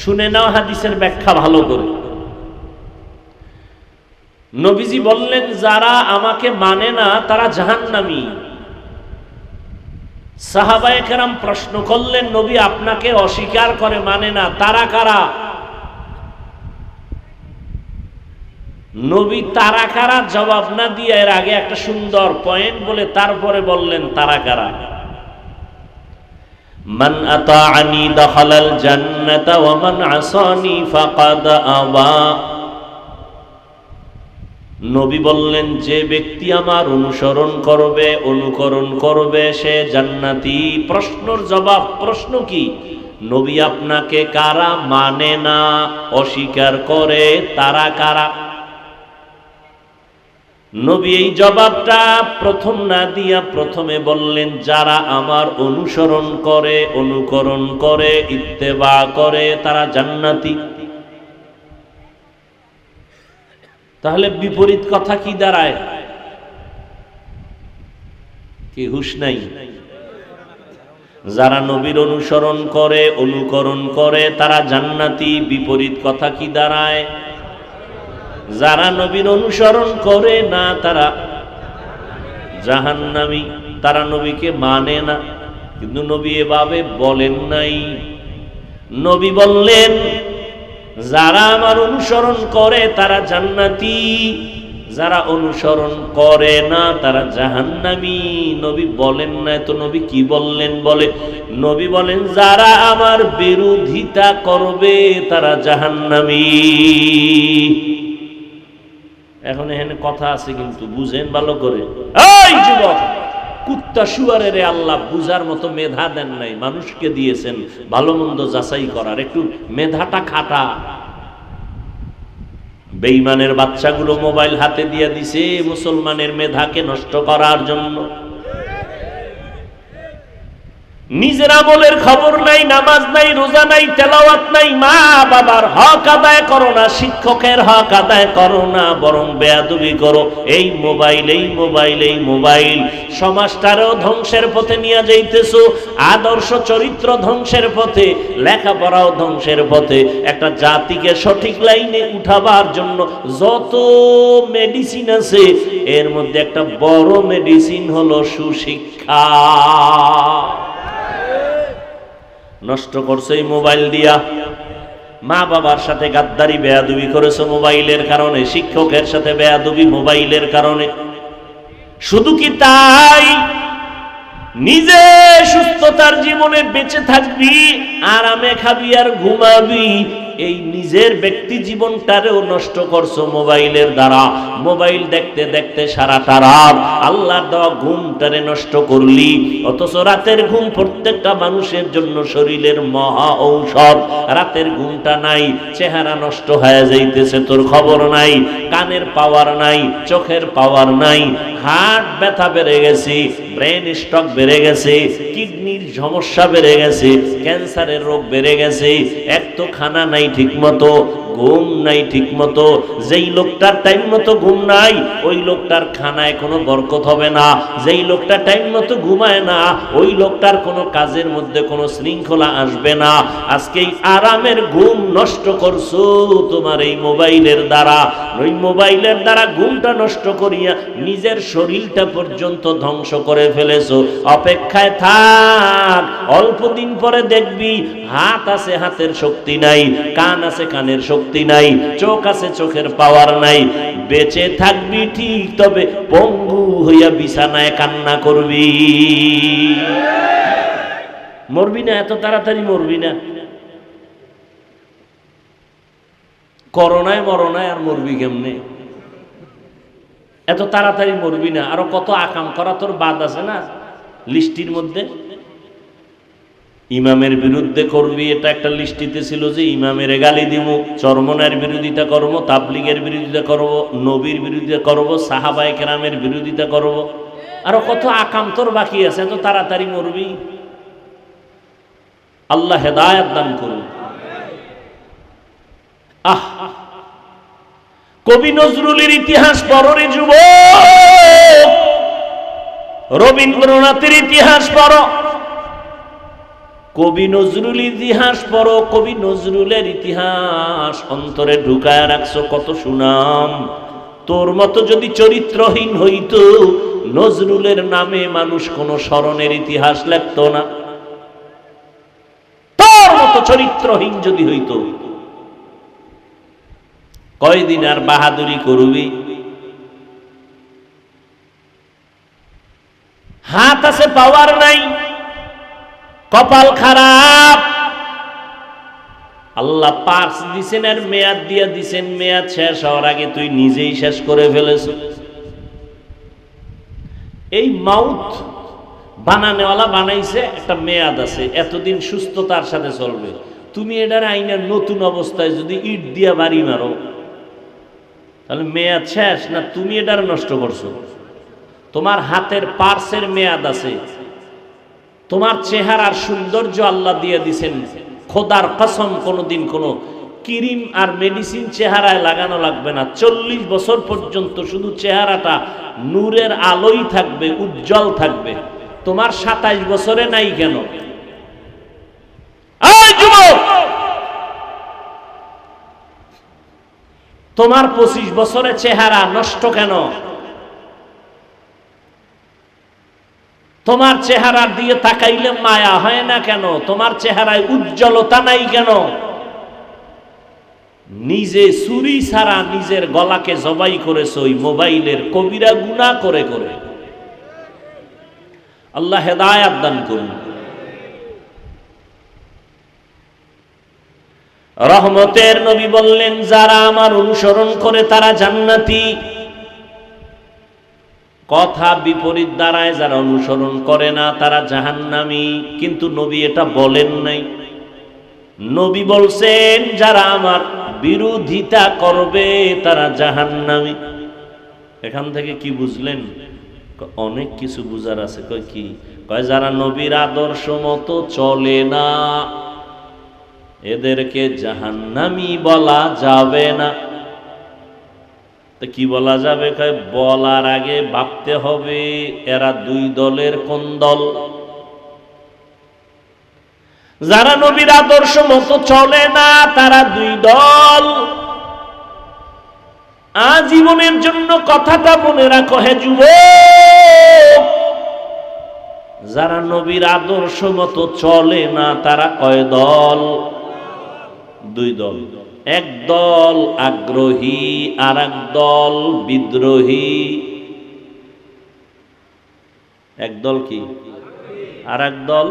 S1: শুনে নাও হাদিসের ব্যাখ্যা ভালো করে। নবীজি বললেন, যারা আমাকে মানে না তারা জাহান্নামী। সাহাবায়ে কেরাম প্রশ্ন করলেন, নবী আপনাকে অস্বীকার করে, মানে না, তারা কারা? নবী তারা কারা জবাব না দিয়ে এর আগে একটা সুন্দর পয়েন্ট বলে তারপরে বললেন তারা কারা। মান আতাআনি দাখালাল জান্নাতা ওয়া মান আসানি ফাকাদ আবা। নবী বললেন, যে ব্যক্তি আমার অনুকরণ করবে সে জান্নাতি। প্রশ্নর জবাব, প্রশ্ন কি? নবী আপনাকে কারা মানে না, অস্বীকার করে, তারা কারা? নবী এই জবাবটা প্রথম না দিয়া প্রথমে বললেন, যারা আমার অনুকরণ করে ইত্তেবা করে তারা জান্নাতি। তাহলে বিপরীত কথা কি দাঁড়ায়? কি হুঁশ নাই? যারা নবীর অনুকরণ করে তারা জান্নাতি। বিপরীত কথা কি দাঁড়ায়? যারা নবীর অনুসরণ করে না তারা জাহান্নামী। তারা নবীকে মানে না। কিন্তু নবী এভাবে বলেন নাই। নবী বললেন, যারা আমার অনুসরণ করে তারা জান্নাতি, যারা অনুসরণ করে না তারা জাহান্নামী। নবী বলেন না তো নবী কি বললেন? নবী বলেন, যারা আমার বিরোধিতা করবে তারা জাহান্নামী। এখন এখানে কথা আছে কিন্তু বুঝেন ভালো করে। এই যুবক, কুত্তা শুয়ারের আল্লাহ বুঝার মতো মেধা দেন নাই, মানুষকে দিয়েছেন ভালো মন্দ যাচাই করার, একটু মেধাটা খাটা। বেঈমানের বাচ্চাগুলো মোবাইল হাতে দিয়ে দিছে মুসলমানের মেধাকে নষ্ট করার জন্য। নিজের আমলের খবর নাই, নামাজ নাই, রোজা নাই, তেলাওয়াত নাই, মা বাবার হক আদায় করো না, শিক্ষকের হক আদায় করো না, বরং বেয়াদবি করো। এই মোবাইল সমাজটারও ধ্বংসের পথে নিয়ে যাইতেছো, আদর্শ চরিত্র ধ্বংসের পথে, লেখাপড়াও ধ্বংসের পথে। একটা জাতিকে সঠিক লাইনে উঠাবার জন্য যত মেডিসিন আছে এর মধ্যে একটা বড় মেডিসিন হলো সুশিক্ষা। নষ্ট করছে এই মোবাইল দিয়া। মা বাবার সাথে গাদ্দারি বেয়াদবি করেছে মোবাইলের কারণে, শিক্ষকের সাথে বেয়াদবি মোবাইলের কারণে। শুধু কি তাই? নিজে সুস্থতার জীবনে বেঁচে থাকবি, আরামে খাবি আর ঘুমাবি, এই নিজের ব্যক্তি জীবনটারেও নষ্ট করছো মোবাইলের দ্বারা। মোবাইল দেখতে দেখতে সারাটা রাত আল্লাহর দেওয়া ঘুমটারে নষ্ট করলি। অথচ রাতের ঘুম প্রত্যেকটা মানুষের জন্য শরীরের মহা ঔষধ। রাতের ঘুমটা নাই, চেহারা নষ্ট হয়ে যাইতেছে, তোর খবর নাই। কানের পাওয়ার নাই, চোখের পাওয়ার নাই, হার্ট ব্যথা বেড়ে গেছে, ব্রেন স্ট্রোক বেড়ে গেছে, কিডনির সমস্যা বেড়ে গেছে, ক্যান্সারের রোগ বেড়ে গেছে। এক তো খানা নাই ঠিক মতো, ঘুম নাই ঠিক মতো, যেই লোকটার টাইম মতো ঘুম নাই ওই লোকটার খানায় কোনো বরকত হবে না, যেই লোকটা টাইম মতো ঘুমায় না ওই লোকটার কোনো কাজের মধ্যে কোনো শৃঙ্খলা আসবে না। আজকে এই আরামের ঘুম নষ্ট করছো তোমার এই মোবাইলের দ্বারা। ওই মোবাইলের দ্বারা ঘুমটা নষ্ট করিয়া নিজের শরীরটা পর্যন্ত ধ্বংস করে ফেলেছো। অপেক্ষায় থাক, অল্প দিন পরে দেখবি হাত আছে হাতের শক্তি নাই, কান আছে কানের শক্তি নাই, চোখ আছে চোখের পাওয়ার নাই। বেঁচে থাকবি ঠিক, তবে পঙ্গু হইয়া বিছানায় কান্না করবি। মরবি না, এত তাড়াতাড়ি মরবি না। করোনায় মরনায় আর মরবি কেমনে? এত তাড়াতাড়ি মরবি না। আরো কত আকাম করা তোর বাদ আছে না লিস্টির মধ্যে। ইমামের বিরুদ্ধে করবি, এটা একটা লিস্টিতে ছিল যে ইমামের গালি দিব, চরমনার বিরোধিতা করব, তাবলিগের বিরোধিতা করব, নবীর বিরোধিতা করব, সাহাবায়ে কেরামের বিরোধিতা করব। আরো কত আকাম তোর বাকি আছে, এত তাড়াতাড়ি মরবি? আল্লাহ হেদায়েত দান করুন। কবি নজরুলের ইতিহাস পড়ো রে যুবক, রবীন্দ্রনাথের ইতিহাস পড়ো, কবি নজরুল ইতিহাস পড়ো। কবি নজরুলের ইতিহাস অন্তরে ঢুকায় রাখছো, কত সুনাম। তোর মতো যদি চরিত্রহীন হইতো, নজরুলের নামে মানুষ কোন স্মরণের ইতিহাস লিখতো না। তোর মতো চরিত্রহীন যদি হইতো, কয়দিন আর বাহাদুরি করবি? হাত আছে পাওয়ার নাই, কপাল খারাপ। আল্লাহ পার্স দিছেন আর মেয়াদ দিয়া দিছেন, মেয়াদ শেষ হওয়ার আগে তুই নিজেই শেষ করে ফেলেছ। এই মাউথ বানানেওয়ালা বানাইছে, একটা মেয়াদ আছে, এতদিন সুস্থতার সাথে চলবে। তুমি এটার আইনের নতুন অবস্থায় যদি ইট দিয়া বাড়ি মারো, তাহলে মেয়াদ শেষ না তুমি এটার নষ্ট করছো? তোমার হাতের পার্সের মেয়াদ আছে, তোমার চেহারার সৌন্দর্য আল্লাহ দিয়ে দিছেন। খোদার কসম, কোনোদিন কোনো ক্রিম আর মেডিসিন চেহারায় লাগানো লাগবে না। 40 বছর পর্যন্ত শুধু চেহারাটা নূরের আলোই থাকবে, উজ্জ্বল থাকবে। তোমার 27 বছরে নাই কেন? এই যুবক, তোমার 25 বছরে চেহারা নষ্ট কেন? তোমার চেহারা দিয়ে তাকাইলে মায়া হয় না কেন? তোমার চেহারায় উজ্জ্বলতা নাই কেন? নিজে চুরি ছাড়া নিজের গলাকে জবাই করেছো ওই মোবাইলের কবিরা গুনাহ করে করে। আল্লাহ হেদায়েত দান করুন। রহমতের নবী বললেন, যারা আমার অনুসরণ করে তারা জান্নাতি। কথা বিপরীত দ্বারায় যারা অনুসরণ করে না তারা জাহান্নামী। কিন্তু নবী এটা বলেন নাই। নবী বলছেন, যারা আমার বিরোধিতা করবে তারা জাহান্নামী। এখান থেকে কি বুঝলেন? অনেক কিছু বুঝার আছে। কয় কি? কয় যারা নবীর আদর্শ মতো চলে না এদেরকে জাহান্নামী বলা যাবে না। তো কি বলা যাবে? কয় বলার আগে ভাবতে হবে এরা দুই দলের কোন দল। যারা নবীর আদর্শ মতো চলে না তারা দুই দল। আজীবনের জন্য কথাটা মনে রাখো হে যুবক, যারা নবীর আদর্শ মতো চলে না তারা কয় দল? দুই দল। এক দল আগ্রহী আর এক দল বিদ্রোহী। এক দল কি আর এক দল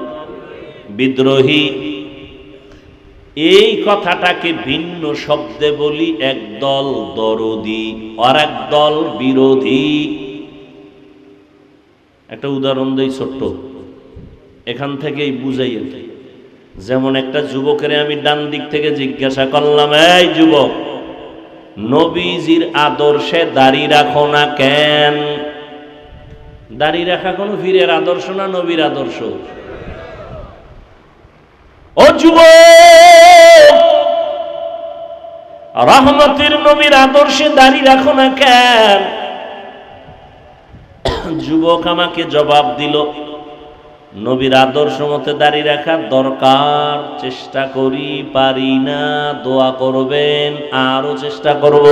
S1: বিদ্রোহী। এই কথাটাকে ভিন্ন শব্দে বলি, এক দল দরদি আর এক দল বিরোধী। একটা উদাহরণ দেই ছোট্ট, এখান থেকেই বুঝাইয়ে। যেমন একটা যুবকের আমি ডান দিক থেকে জিজ্ঞাসা করলাম, এই যুবক, নবীজির আদর্শে দাড়ি রাখো না কেন? দাড়ি রাখা কোনো পীরের আদর্শ না নবীর আদর্শ? ও যুবক, রহমতের নবীর আদর্শে দাড়ি রাখো না কেন? যুবক আমাকে জবাব দিল, নবীর আদর্শ মতে দাড়ি রাখার দরকার, চেষ্টা করি, পারি না, দোয়া করবেন, আরো চেষ্টা করব।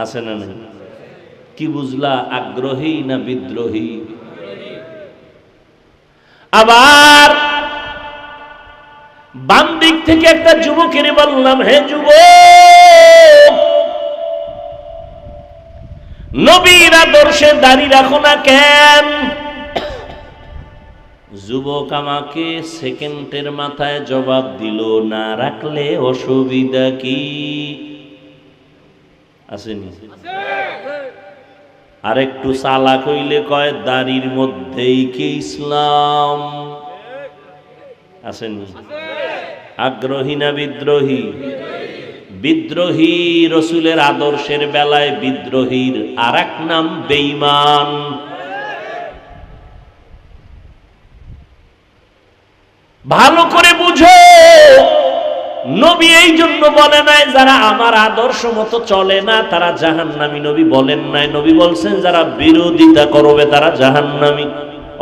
S1: আছে না নাই? কি বুঝলা, আগ্রহী না বিদ্রোহী? আবার বাম দিক থেকে একটা যুবকের বললাম, হে যুবক, নবীর আদর্শে দাড়ি রাখো না কেন? যুবক আমাকে সেকেন্ডের মাথায় জবাব দিল, না রাখলে অসুবিধা কি? আসেনি? আর একটু চালাক হইলে কয়, দাড়ির মধ্যেই কি ইসলাম? আসেনি? আগ্রহী না বিদ্রোহী? বিদ্রোহী রসুলের আদর্শের বেলায় বিদ্রোহীর আর এক নাম বেঈমান। ভালো করে বুঝো, নবী এই জন্য বলে নাই যারা আমার আদর্শ মতো চলে না তারা জাহান্নামী। নবী বলেন নাই, নবী বলছেন যারা বিরোধিতা করবে তারা জাহান্নামী।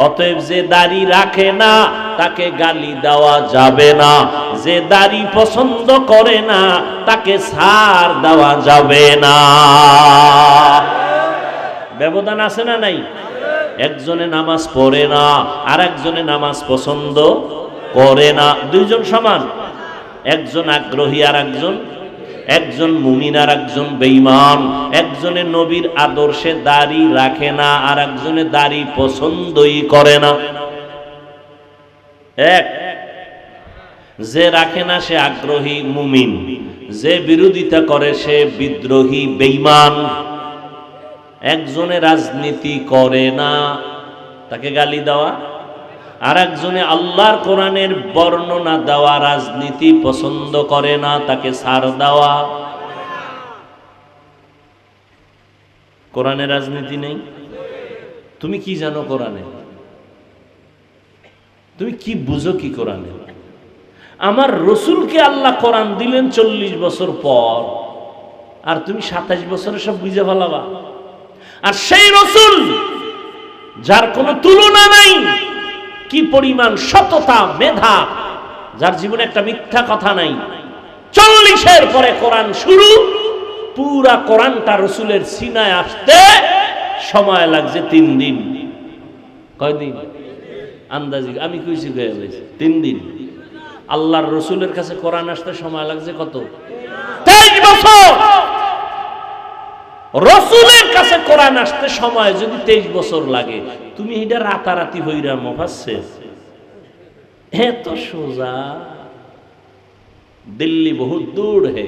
S1: অতএব যে দাড়ি রাখে না তাকে গালি দেওয়া যাবে না, যে দাড়ি পছন্দ করে না তাকে ছাড় দেওয়া যাবে না। ব্যবধান আছে না নাই? একজনে নামাজ পড়ে না আর একজনে নামাজ পছন্দ করে না, দুইজন সমান? একজন আগ্রহী আর একজন মুমিন আর একজন বেঈমান। একজনে নবীর আদর্শে দাড়ি রাখে না আর একজনে দাড়ি পছন্দই করে না। এক যে রাখে না সে আগ্রহী মুমিন, যে বিরোধিতা করে সে বিদ্রোহী বেঈমান। একজনে রাজনীতি করে না তাকে গালি দেওয়া, আর একজনে আল্লাহর কোরআনের বর্ণনা দেওয়া রাজনীতি পছন্দ করে না তাকে ছাড় দেওয়া। কোরআনে রাজনীতি নেই? তুমি কি জানো কোরআনে? তুমি কি বুঝো কি কোরআনে? আমার রসুলকে আল্লাহ কোরআন দিলেন 40 বছর পর, আর তুমি 27 বছরে সব বুঝে ফেলাবা। আর সেই রসুল যার কোনো তুলনা নাই, কি পরিমাণ সততা, মেধা, যার জীবনে একটা মিথ্যা কথা নাই, 40-এর পরে কোরআন শুরু। পুরা কোরআনটা রসুলের সিনায় আসতে সময় লাগছে 3 দিন। কয়দিন? আন্দাজি আমি কইছি 3 দিন। আল্লাহর রসুলের কাছে কোরআন আসতে সময় লাগছে কত? 23 বছর। রসুলের কাছে কোরআন আসতে সময় যদি 23 বছর লাগে, তুমি এটা রাতারাতি হইরা মুফাসসির, এত সোজা? দিল্লি বহুত দূর হে।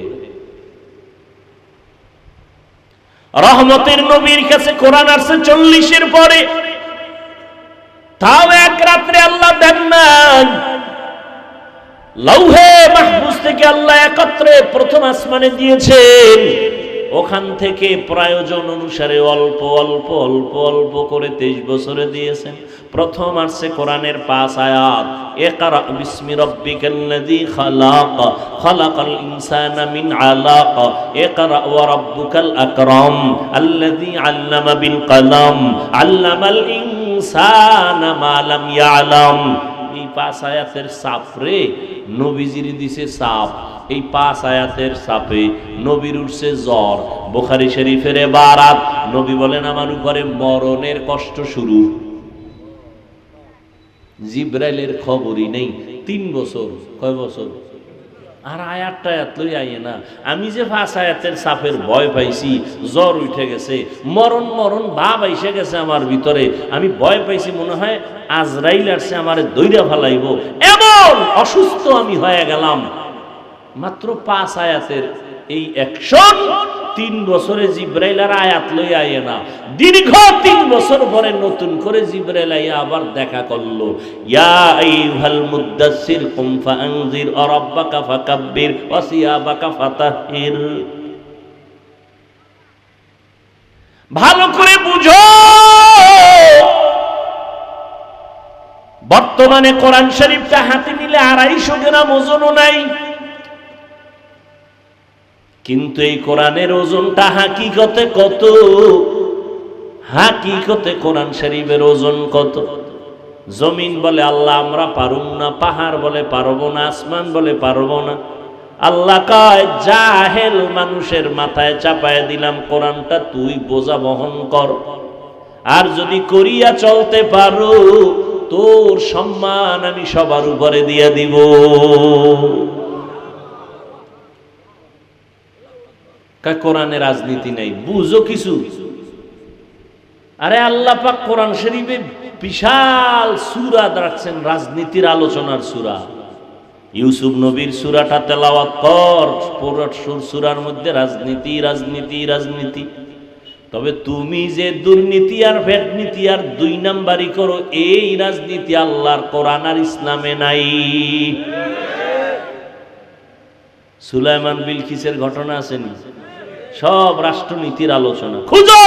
S1: রহমতের নবীর কাছে কোরআন আসছে 40-এর পরে, তাও এক রাত্রে আল্লাহ দেন না। লৌহে মাহফুজ থেকে আল্লাহ একত্রে প্রথম আসমানে দিয়েছেন, ওখান থেকে প্রয়োজন অনুসারে অল্প অল্প অল্প অল্প করে 23 বছরে দিয়েছেন। প্রথম আসছে কোরআনের 5 আয়াত, ইকরা বিসমি রাব্বিকাল্লাযী খালাক, খালাকাল ইনসানা মিন আলাক, ইকরা ওয়া রাব্বুকাল আকরাম, আল্লাযী আল্লামা বিল কলম, আল্লামাল ইনসানা মা লাম ইয়ালাম। এই 5 আয়াতের সাফরে নবীজির দিছে সাফ, এই 5 আয়াতের সাফে নবীর উঠছে জ্বর। বুখারী শরীফের ইবারাত, নবী বলেন আমার উপরে মরণের কষ্ট শুরু। জিবরাইলের খবরই নেই 3 বছর। কয় বছর? আর আয়াতটা এতই আইয়ে না। আমি যে 5 আয়াতের সাফের ভয় পাইছি, জ্বর উঠে গেছে, মরণ মরণ ভাব এসে গেছে আমার ভিতরে, আমি ভয় পাইছি, মনে হয় আজরাইল আসছে আমারে দইরা ফেলাইব, এমন অসুস্থ আমি হয়ে গেলাম। মাত্র 5 আয়াতের এই অ্যাকশন, 3 বছরে জিবরাইল আর আয়াত লই আইয়ে না। দীর্ঘ 3 বছর পরে নতুন করে জিবরাইল আইয়া আবার দেখা করলো। ইয়া আইয়ুহাল মুদ্দাসসির কুম ফাআনজির ওয়া রাব্বাকা ফাকাব্বির ওয়া সিয়াবাকা ফাতাহির। ভালো করে বুঝো, বর্তমানে কোরআন শরীফটা হাতে নিলে 250 গ্রাম ওজনও নাই। কিন্তু এই কোরআনের ওজনটা হাকিকতে কত? হাকিকতে কোরআন শরীফের ওজন কত? জমিন বলে আল্লাহ আমরা পারুম না, পাহাড় বলে পারবো না, আসমান বলে পারবো না। আল্লাহ কয় জাহেল মানুষের মাথায় চাপায় দিলাম কোরআনটা, তুই বোঝা বহন কর। আর যদি করিয়া চলতে পারো তোর সম্মান আমি সবার উপরে দিয়ে দিব। কোরআনে রাজনীতি নাই, বুঝো কিছু। আরে আল্লাহ পাক কোরআন শরীফে বিশাল সূরা রাখছেন, রাজনীতির আলোচনার সূরা। ইউসুফ নবীর সূরাটা তেলাওয়াত কর, পুরো সূরার মধ্যে রাজনীতি রাজনীতি রাজনীতি। তবে তুমি যে দুর্নীতি আর ভেটনীতি আর 2 নাম্বারি করো, এই রাজনীতি আল্লাহর কোরআন আর ইসলামে নাই। সুলাইমান বিলকিসের ঘটনা আসেনি? সব রাষ্ট্রনীতির আলোচনা। খুঁজো,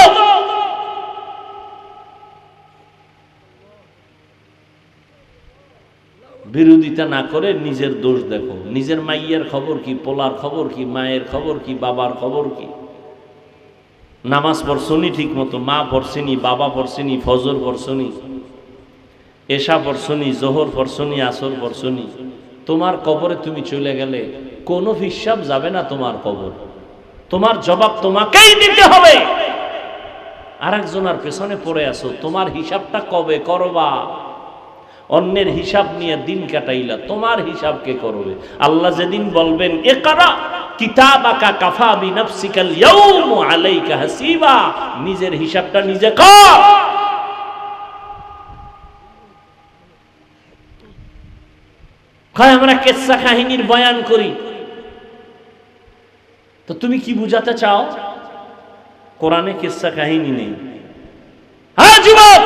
S1: বিরোধিতা না করে নিজের দোষ দেখো। নিজের মাইয়ের খবর কি, পোলার খবর কি, মায়ের খবর কি, বাবার খবর কি? নামাজ পড়ছনি ঠিক মতো? মা পড়ছেনি, বাবা পড়ছেনি, ফজর পড়ছনি, এশা পড়ছনি, জোহর পড়ছনি, আসর পড়ছনি? তোমার কবরে তুমি চলে গেলে কোনো হিসাব যাবে না তোমার কবর, তোমার জবাব তোমাকেই দিতে হবে। আরেকজনের পেছনে পড়ে আছো, তোমার হিসাবটা কবে করবা? অন্যের হিসাব নিয়ে দিন কাটাইলা, তোমার হিসাব কে করবে? আল্লাহ যেদিন বলবেন ইকরা কিতাবাকা কাফা বিনাফসিকাল ইয়াউম আলাইকা হাসিবা, নিজের হিসাবটা নিজে কর। কয় আমরা কিসসা কাহিনীর বয়ান করি, তো তুমি কি বুঝাতে চাও? কোরআনে কিসসা কাহিনী নেই। হ্যাঁ যুবক,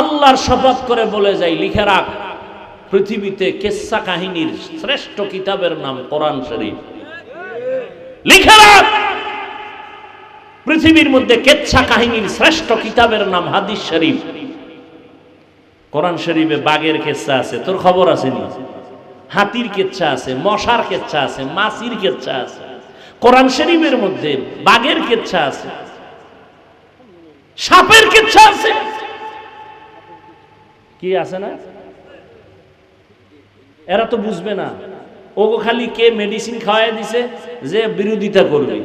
S1: আল্লাহর শপথ করে বলে যাই, লিখে রাখ, পৃথিবীতে কিসসা কাহিনীর শ্রেষ্ঠ কিতাবের নাম কোরআন শরীফ। লিখে রাখ, পৃথিবীর মধ্যে কিসসা কাহিনীর শ্রেষ্ঠ কিতাবের নাম হাদিস শরীফ। কোরআন শরীফে বাঘের কিসসা আছে, তোর খবর আছে নি? হাতির কিচ্ছা আছে, মশার কিচ্ছা আছে, মাছির কিচ্ছা আছে। কোরআন শরীফের মধ্যে বাঘের কিচ্ছা আছে, সাপের কিচ্ছা আছে। কি আছে না? এরা তো বুঝবে না। ওগো খালি কে মেডিসিন খাওয়াই দিছে যে বিরোধিতা করবি,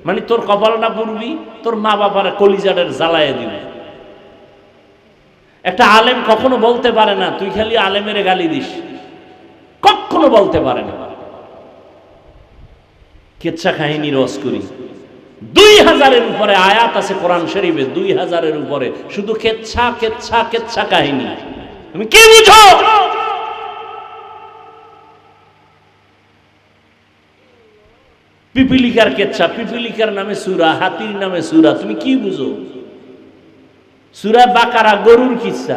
S1: মানে তোর কপালটা পুরবি, তোর মা বাবার কলিজাটের জ্বালায় দিবি। একটা আলেম কখনো বলতে পারে না তুই খালি আলেমের গালি দিস, কখনো বলতে পারে না। কিচ্ছা কাহিনী রস করি। 2000-এর উপরে আয়াত আছে কোরআন শরীফে, 2000-এর উপরে শুধু কেচ্ছা কেচ্ছা কেচ্ছা কাহিনী। তুমি কি বুঝো? পিপিলিকার কেচ্ছা, পিপিলিকার নামে সূরা, হাতির নামে সূরা, তুমি কি বুঝো? সূরা বাকারা গরুর কিচ্ছা,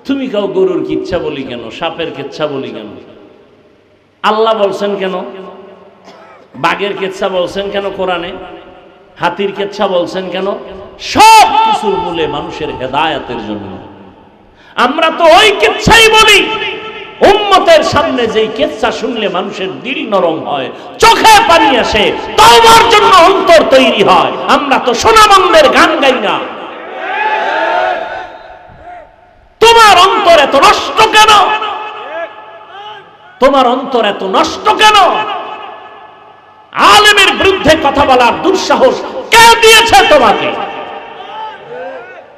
S1: তুমি কাও গরুর কিচ্ছা বলি কেন, সাপের কিচ্ছা বলি কেন? আল্লাহ বলছেন কেন? বাঘের কিচ্ছা বলছেন কেন কোরআনে? হাতির কিচ্ছা বলছেন কেন? সব কিছুর মূলে মানুষের হেদায়েতের জন্য। আমরা তো ওই কিচ্ছাই বলি, উম্মতের সামনে যেই কিচ্ছা শুনলে মানুষের দিল নরম হয়, চোখে পানি আসে, তওবার জন্য অন্তর তৈরি হয়। আমরা তো সোনামন্দের গান গাই না। তোমার অন্তর এত নষ্ট কেন? তোমার অন্তর এত নষ্ট কেন? আলেমের বিরুদ্ধে কথা বলার দুঃসাহস কে দিয়েছে তোমাকে?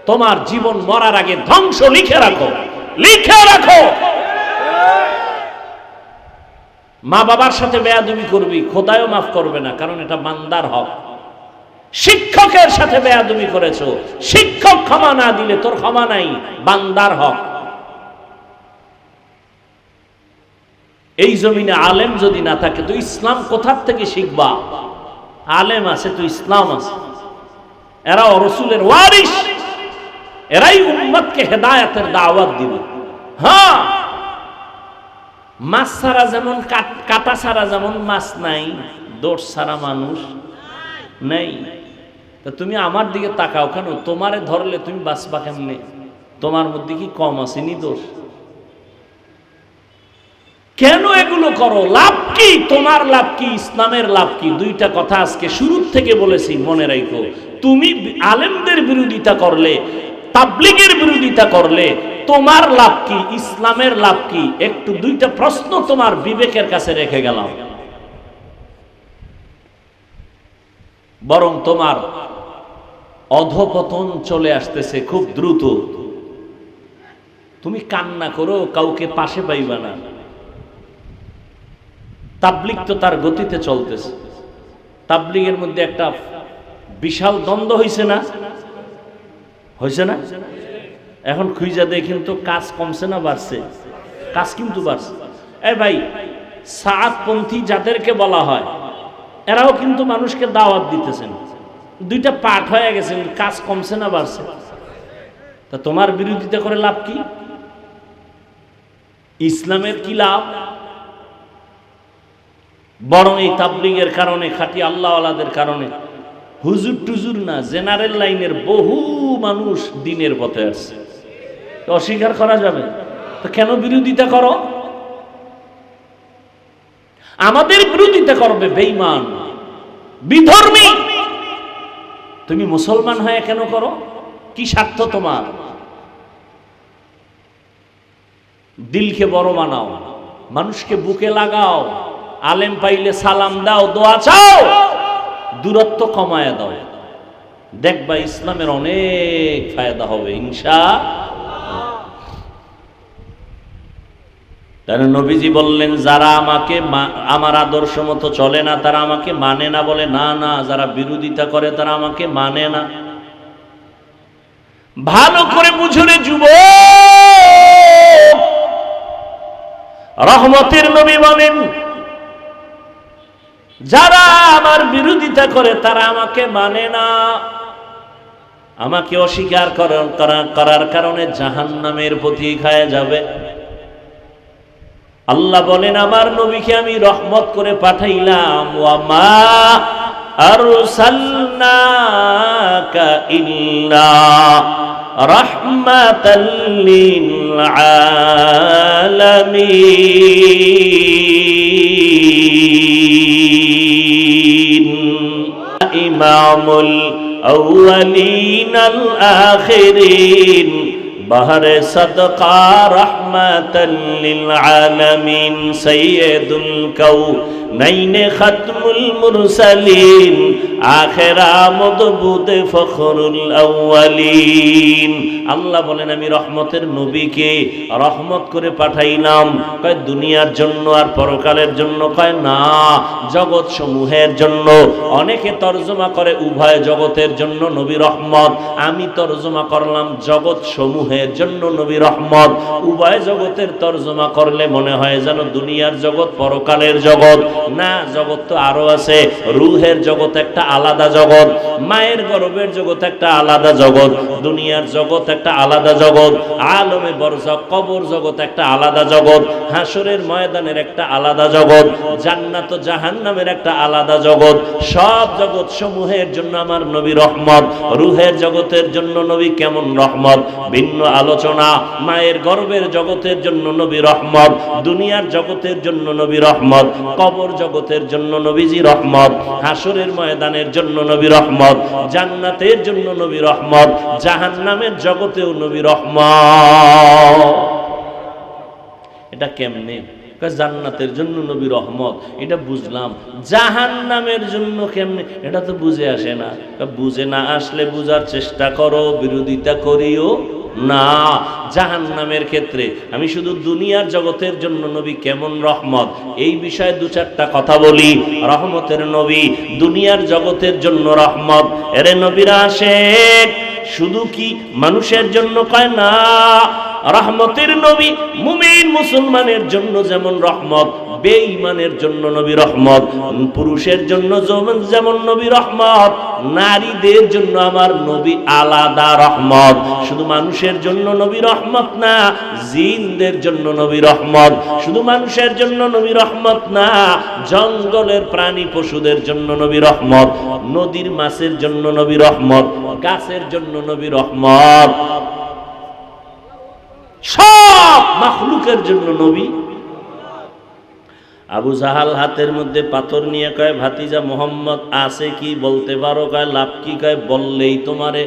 S1: তোমার জীবন মরার আগে ধ্বংস লিখে রাখো, লিখে রাখো। মা বাবার সাথে বেয়াদবি করবি, খোদাও মাফ করবে না, কারণ এটা বান্দার হক। শিক্ষকের সাথে বেয়াদবি করেছো, শিক্ষক ক্ষমা না দিলে তোর ক্ষমা নাই, বান্দার হক। এই জমিনে আলেম যদি না থাকে তো ইসলাম কোথার থেকে শিখবা? আলেম আছে তো ইসলাম আছে। এরা রাসূলের ওয়ারিস, এরাই উম্মতকে হেদায়েতের দাওয়াত দিবে। হ্যাঁ, মাছ ছাড়া যেমন কাটা ছাড়া যেমন মাছ নাই, দোষ ছাড়া মানুষ নেই। তা তুমি আমার দিকে তাকাও কেন? তোমারে ধরলে তুমি বাঁচবা কেমনে? তোমার মধ্যে কি কম আসেনি দোষ? কেন এগুলো করো? লাভ কি? তোমার লাভ কি? ইসলামের লাভ কি? দুইটা কথা আজকে শুরুর থেকে বলেছি, মনে রাখো। তুমি আলেমদের বিরোধিতা করলে, তাবলীগের বিরোধিতা করলে তোমার লাভ কি? ইসলামের লাভ কি? একটু দুইটা প্রশ্ন তোমার বিবেকের কাছে রেখে গেলাম। বরং তোমার অধপতন চলে আসতেছে খুব দ্রুত। তুমি কান্না করো, কাউকে পাশে পাইবা না। তাবলীগ তো তার গতিতে চলতেছে। তাবলীগের মধ্যে একটা বিশাল দ্বন্দ্ব হয়েছে না? হয়েছে না? এখন খুঁজা দেখেন তো, কাজ কমছে না বাড়ছে? কাজ কিন্তু বাড়ছে। এই ভাই, সাআদপন্থী যাদেরকে বলা হয়, এরাও কিন্তু মানুষকে দাওয়াত দিতেছেন। দুইটা পাঠ হয়ে গেছে, কাজ কমছে না বাড়ছে? তা তোমার বিরোধিতা করে লাভ কি? ইসলামের কি লাভ? বরং এই তাবলীগের কারণে, খাঁটি আল্লাহওয়ালাদের কারণে, হুজুর টুজুর না, জেনারেল লাইনের বহু মানুষ দ্বীনের পথে আসছে। অস্বীকার করা যাবে? তো কেন বিরোধিতা করো? আমাদের বিরোধিতা করবে বেঈমান, বিধর্মী। তুমি মুসলমান হয়ে কেন করো? কি স্বার্থ তোমার? দিলকে বড় বানাও, মানুষকে বুকে লাগাও, আলেম পাইলে সালাম দাও, দোয়া চাও, দূরত্ব কমায় দাও, দেখবা ইসলামের অনেক ফায়দা হবে ইনশাআল্লাহ। তার নবীজি বললেন, যারা আমাকে আমার আদর্শ মতো চলে না তারা আমাকে মানে না। বলে না না, যারা বিরোধিতা করে তারা আমাকে মানে না। ভালো করে বুঝুরে যুবক, রহমতের নবী বলেন, যারা আমার বিরোধিতা করে তারা আমাকে মানে না। আমাকে অস্বীকার করার কারণে জাহান্নামের প্রতীক হয়ে যাবে। আল্লাহ বলেন, আমার নবীকে আমি রহমত করে পাঠাইলাম। ওয়া মা আরসালনাকা ইল্লা রাহমাতাল লিল আলামিন। ইমামুল আউয়ালিন আল আখিরিন, বাহরে সাদকা রহমাতাল লিল আলামিন, সাইয়্যিদুল কাউনাইন খাতমুল মুরসালিন, আখিরা মদবুদ ফখরুল আউয়ালিন। আল্লাহ বলেন, আমি রহমতের নবীকে রহমত করে পাঠাইলাম। কয় দুনিয়ার জন্য আর পরকালের জন্য? কয় না, জগৎ সমূহের জন্য। অনেকে তরজমা করে উভয় জগতের জন্য নবী রহমত, আমি তরজমা করলাম জগৎ সমূহের জন্য নবী রহমত। উভয় জগতের তরজমা করলে মনে হয় যেন দুনিয়ার জগৎ পরকালের জগৎ। না, জগৎ তো আরো আছে। রুহের জগৎ একটা আলাদা জগৎ, মায়ের গর্ভের জগৎ একটা আলাদা জগৎ, দুনিয়ার জগৎ একটা আলাদা জগৎ, আলমে বরজখ কবর জগৎ একটা আলাদা জগৎ, হাসরের ময়দানের একটা আলাদা জগৎ, জান্নাত ও জাহান্নামের একটা আলাদা জগৎ। সব জগৎ সমূহের জন্য আমার নবী রহমত। রুহের জগতের জন্য নবী কেমন রহমত, ভিন্ন আলোচনা। মায়ের গর্ভের জগতের জন্য নবী রহমত, দুনিয়ার জগতের জন্য নবী রহমত, কবর জগতের জন্য নবীজি রহমত, হাসরের ময়দানের জন্য নবী রহমত, জান্নাতের জন্য নবী রহমত, জাহান্নামের জগতেও নবী রহমত। এটা কেমনে? জান্নাতের জন্য নবী রহমত, এটা বুঝলাম। জাহান্নামের জন্য কেমনে? এটা তো বুঝে আসে না। বুঝে না আসলে বুঝার চেষ্টা করো, বিরোধিতা করিও না। জাহান্নামের ক্ষেত্রে আমি শুধু দুনিয়ার জগতের জন্য নবী কেমন রহমত এই বিষয়ে দু চারটা কথা বলি। রহমতের নবী, দুনিয়ার জগতের জন্য রহমত। এরে নবীরা আশেক শুধু কি মানুষের জন্য? কয় না, রহমতের নবী মুমিন মুসলমানের জন্য যেমন রহমত, বেঈমানের জন্য নবী রহমত। পুরুষের জন্য যেমন নবী রহমত, নারীদের জন্য আমার নবী আলাদা রহমত। শুধু মানুষের জন্য নবী রহমত না, জিনদের জন্য নবী রহমত। শুধু মানুষের জন্য নবী রহমত না, জঙ্গলের প্রাণী পশুদের জন্য নবী রহমত, নদীর মাছের জন্য নবী রহমত, গাছের জন্য নবী রহমত, সব মাখলুকের জন্য নবী। আবু জাহাল হাতের মধ্যে পাথর নিয়ে কয়, ভাতিজা মোহাম্মদ আছে কি বলতে পারো? কয় লাভ কি? কয় বললেই তোমারে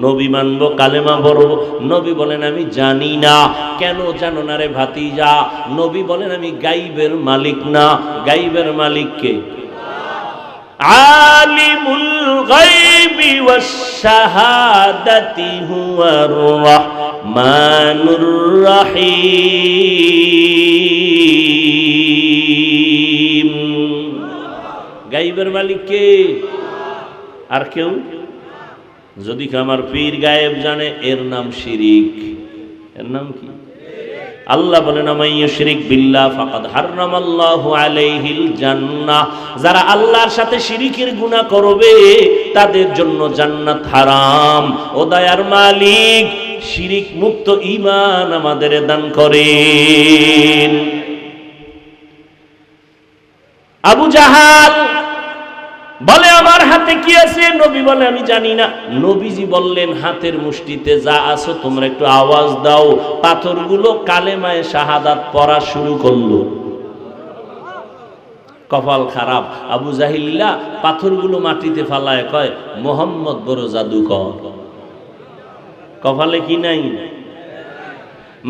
S1: নবী মানবো, কালেমা পড়বো। নবী বলেন আমি জানি না। কেন জানো না রে ভাতিজা? নবী বলেন আমি গাইবের মালিক না। গাইবের মালিক কে? আলিমুল গায়বি ওয়াশ শাহাদাতি হুয়ার রাহমানুর রহিম। গাইবের মালিক কে? আর কেউ? যদি আমার পীর গায়েব জানে, এর নাম শিরিক। এর নাম কি? আল্লাহ বলেন আমাই ইউশরিক বিল্লাহ ফাকাদ হারামাল্লাহু আলাইহিল জান্নাহ। যারা আল্লাহর সাথে শিরিকের গুনাহ করবে তাদের জন্য জান্নাত হারাম। ও দয়ার মালিক, শিরিক মুক্ত ঈমান আমাদের দান করেন। আবু জাহাল বলে আমার হাতে কি আছে? নবী বলে আমি জানি না। নবীজি বললেন হাতের মুষ্টিতে যা আছে তোমরা একটু আওয়াজ দাও। পাথরগুলো কালেমায়ে শাহাদাত পড়া শুরু করলো। কপাল খারাপ, আবু জাহিল্লা পাথরগুলো মাটিতে ফালায় কয় মোহাম্মদ বড় জাদুকর। কপালে কি নাই?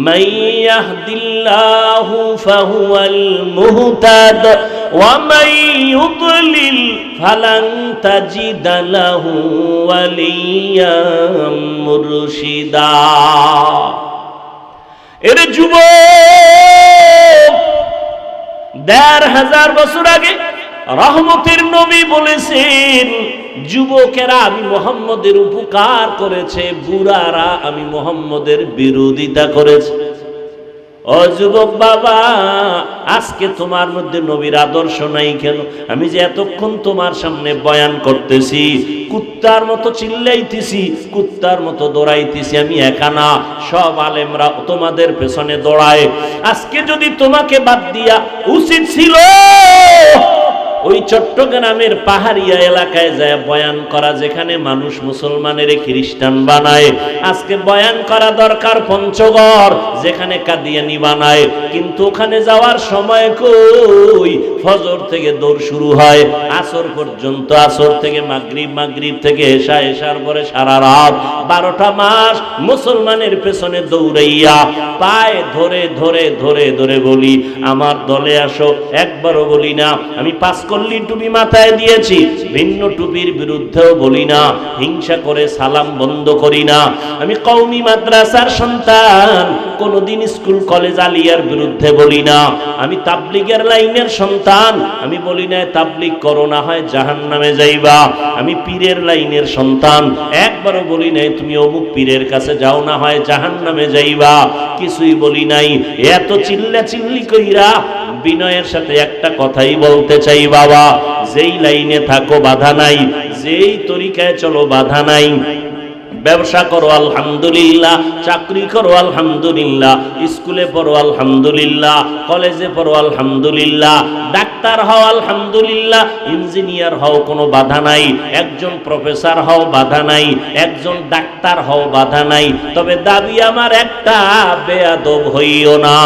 S1: মান ইয়াহদিল্লাহু ফাহুয়াল মুহতাদ ওয়া মান ইউদ্লিল ফালান তাজিদা লাহু ওয়ালিয়্যাম মুরশিদা। এর যুবক, ১৫০০ বছর আগে রহমতের নবী বলেছেন যুবকেরা আমি মুহাম্মদের উপকার করেছে, বুড়ারা আমি মুহাম্মদের বিরোধিতা করেছে। ও যুবক বাবা, আজকে তোমার মধ্যে নবীর আদর্শ নাই কেন? আমি যে এতক্ষণ তোমার সামনে বয়ান করতেছি, কুত্তার মতো চিল্লাইতেছি, কুত্তার মতো দৌড়াইতেছি, আমি একা না, সব আলেমরা তোমাদের পেছনে দৌড়ায়। আজকে যদি তোমাকে বাদ দিয়া উচিত ছিল ওই চট্টগ্রামের পাহাড়িয়া এলাকায় যায় বয়ান করা, যেখানে মানুষ মুসলমানের খ্রিস্টান বানায়। আজকে বয়ান করা দরকার পঞ্চগড়, যেখানে কাদিয়ানি বানায়। কিন্তু ওখানে যাওয়ার সময় কই? ফজর থেকে দৌড় শুরু হয় আসর পর্যন্ত, আসর থেকে মাগরিব, মাগরিব থেকে এশা, এশার পরে সারা রাত 12টা মাস মুসলমানের পেছনে দৌড়াইয়া পায়ে ধরে ধরে ধরে ধরে বলি আমার দলে আসো। একবারও বলি না আমি 5 কল্লি টুপি মাথায় দিয়েছি, ভিন্ন টুপির বিরুদ্ধেও বলি না, হিংসা করে সালাম বন্ধ করি না। আমি কওমি মাদ্রাসার সন্তান, কোনদিন স্কুল কলেজ আলিয়ার বিরুদ্ধে বলি না। আমি তাবলিগের লাইনের সন্তান, আমি বলি না তাবলিগ করো না হয় জাহান্নামে যাইবা। আমি পীরের লাইনের সন্তান, একবারও বলি নাই তুমি অমুক পীরের কাছে যাও না হয় জাহান্নামে যাইবা। কিছুই বলি নাই। এত চিল্লা চিল্লি কইরা বিনয়ের সাথে একটা কথাই বলতে চাই বাবা, যেই লাইনে থাকো বাধা নাই, যেই তরিকায় চলো বাধা নাই। ব্যবসা করো আলহামদুলিল্লাহ, চাকরি করো আলহামদুলিল্লাহ, স্কুলে পড়ো আলহামদুলিল্লাহ, কলেজে পড়ো আলহামদুলিল্লাহ, ডাক্তার হও আলহামদুলিল্লাহ, ইঞ্জিনিয়ার হও কোনো বাধা নাই, একজন প্রফেসর হও বাধা নাই, একজন ডাক্তার হও বাধা নাই। তবে দাবি আমার একটা, বেয়াদব হইও না।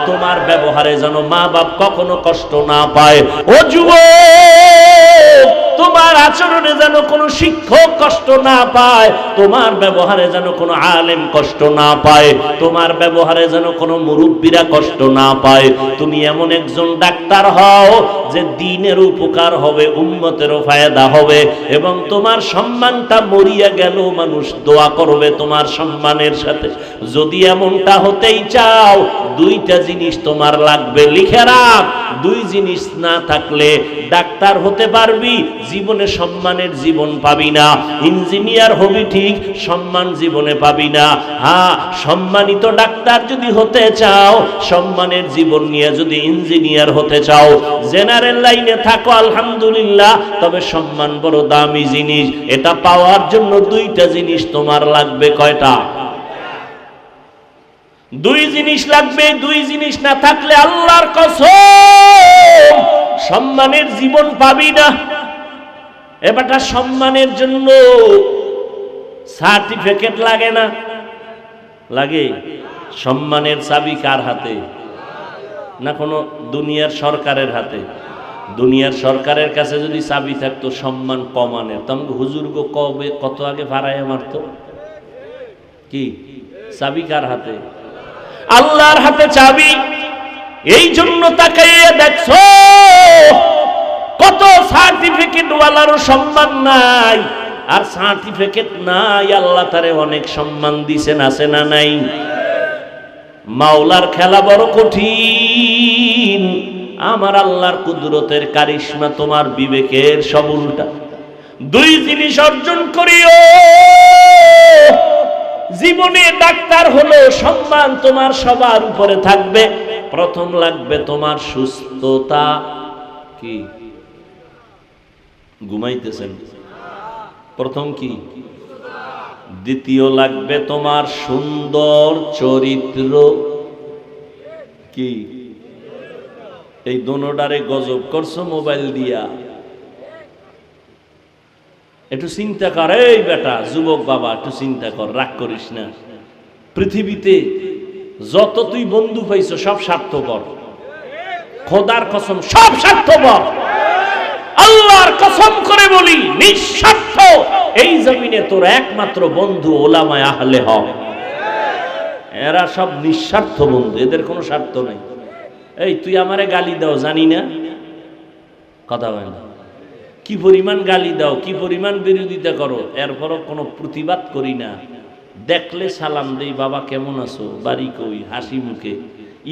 S1: তোমার ব্যবহারে যেন মা বাপ কখনো কষ্ট না পায়। ও যুবক, তোমার আচরণে যেন কোনো শিক্ষক কষ্ট না পায়, তোমার ব্যবহারে যেন কোনো আলেম কষ্ট না পায়, তোমার ব্যবহারে যেন কোনো মুরব্বীরা কষ্ট না পায়। তুমি এমন একজন ডাক্তার হও যে দ্বীনের উপকার হবে, উম্মতেরও ফায়দা হবে, এবং তোমার সম্মানটা মরিয়া গেল মানুষ দোয়া করবে তোমার সম্মানের সাথে। যদি এমনটা হতেই চাও, 2টা জিনিস তোমার লাগবে, লিখে রাখ। 2 জিনিস না থাকলে ডাক্তার হতে পারবি, জীবনে সম্মানের জীবন পাবি না। ইঞ্জিনিয়ার হবি ঠিক, সম্মান জীবনে পাবি না। হ্যাঁ, সম্মানিত ডাক্তার যদি হতে চাও, সম্মানের জীবন নিয়ে যদি ইঞ্জিনিয়ার হতে চাও, জেনারেল লাইনে থাকো আলহামদুলিল্লাহ, তবে সম্মান বড় দামি জিনিস। এটা পাওয়ার জন্য 2টা জিনিস তোমার লাগবে। কয়টা? 2 জিনিস লাগবে। 2 জিনিস না থাকলে আল্লাহর কসম সম্মানের জীবন পাবি না। এবারটা সম্মানের জন্য সার্টিফিকেট লাগে না? লাগে। সম্মানের চাবি কার হাতে? না কোনো দুনিয়ার সরকারের হাতে? দুনিয়ার সরকারের কাছে যদি চাবি থাকতো সম্মান কমানের, তখন হুজুর গো কবে কত আগে ফারাইয়া মারতো। কি চাবি কার হাতে? আল্লাহর হাতে চাবি। এই জন্য তাকাইয়া দেখছো কত সার্টিফিকেট ওয়ালারও সম্মান নাই, আর সার্টিফিকেট নাই আল্লাহ তারে অনেক সম্মান দিছেন, আছে না নাই? মাওলার খেলা বড় কঠিন। আমার আল্লাহর কুদরতের কারিশমা তোমার বিবেকের সব উল্টা। দুই জিনিস অর্জন করিও। জীবনে ডাক্তার হলো সম্মান তোমার সবার উপরে থাকবে। প্রথম লাগবে তোমার সুস্থতা। কি ঘুমাইতেছেন? প্রথম কি? দ্বিতীয় লাগবে তোমার সুন্দর চরিত্র। কি এই দোনোটারে গজব করছো মোবাইল দিয়া। একটু চিন্তা কর, এই বেটা যুবক বাবা, একটু চিন্তা কর, রাগ করিস না। পৃথিবীতে যত তুই বন্ধু পাইছো সব স্বার্থপর। খোদার কসম সব স্বার্থপর। আল্লাহর কসম করে বলি নিঃস্বার্থ। এই জমিনে তোর একমাত্র বন্ধু ওলামায়ে আহলে হক। এরা সব নিঃস্বার্থ বন্ধু, এদের কোনো স্বার্থ নাই। এই তুই আমারে গালি দাও জানি না, কথা বলে না, কি পরিমাণ গালি দাও, কি পরিমাণ বিরোধিতা করো, এরপরও কোনো প্রতিবাদ করি না। দেখলে সালাম দেই, বাবা কেমন আছো, বাড়ি কই, হাসি মুখে।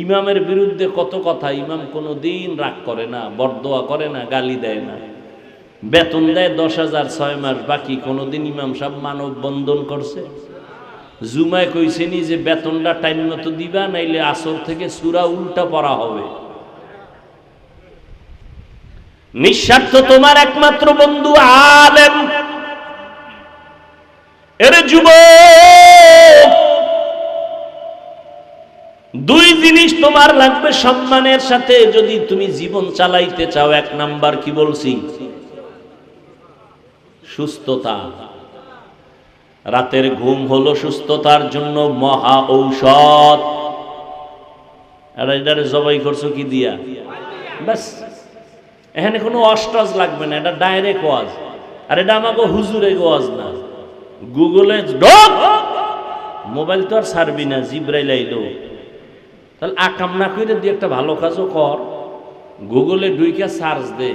S1: ইমামের বিরুদ্ধে কত কথা, ইমাম কোনো দিন রাগ করে না, বরদোয়া করে না, গালি দেয় না। বেতন দেয় 10,000 6 মাস বাকি, কোনোদিন ইমাম সাহেব মানব বন্ধন করছে? জুমায় কইছেনি যে বেতনটা টাইম মতো দিবা, নাইলে আসর থেকে সূরা উল্টা পড়া হবে। নিঃস্বার্থ তোমার একমাত্র বন্ধু আলেম। এরে যুবক, দুই জিনিস তোমার লাগবে সম্মানের সাথে যদি তুমি জীবন চালাইতে চাও। এক নাম্বার কি বলছি? সুস্থতা। রাতের ঘুম হলো সুস্থতার জন্য মহা ঔষধ। এটারে জবাই করছো কি দিয়া? ব্যাস, এখানে কোনো অস্টজ লাগবে না, এটা ডাইরেক্ট ওয়াজ। আর এটা আমাকে হুজুরে ওয়াজ না। গুগলে ঢোক, মোবাইল তো আর ছাড়বি না, জিব্রাইল আইলো। তাহলে আকাম না করে দিয়ে একটা ভালো কাজও কর, গুগলে ঢুইকা সার্চ দে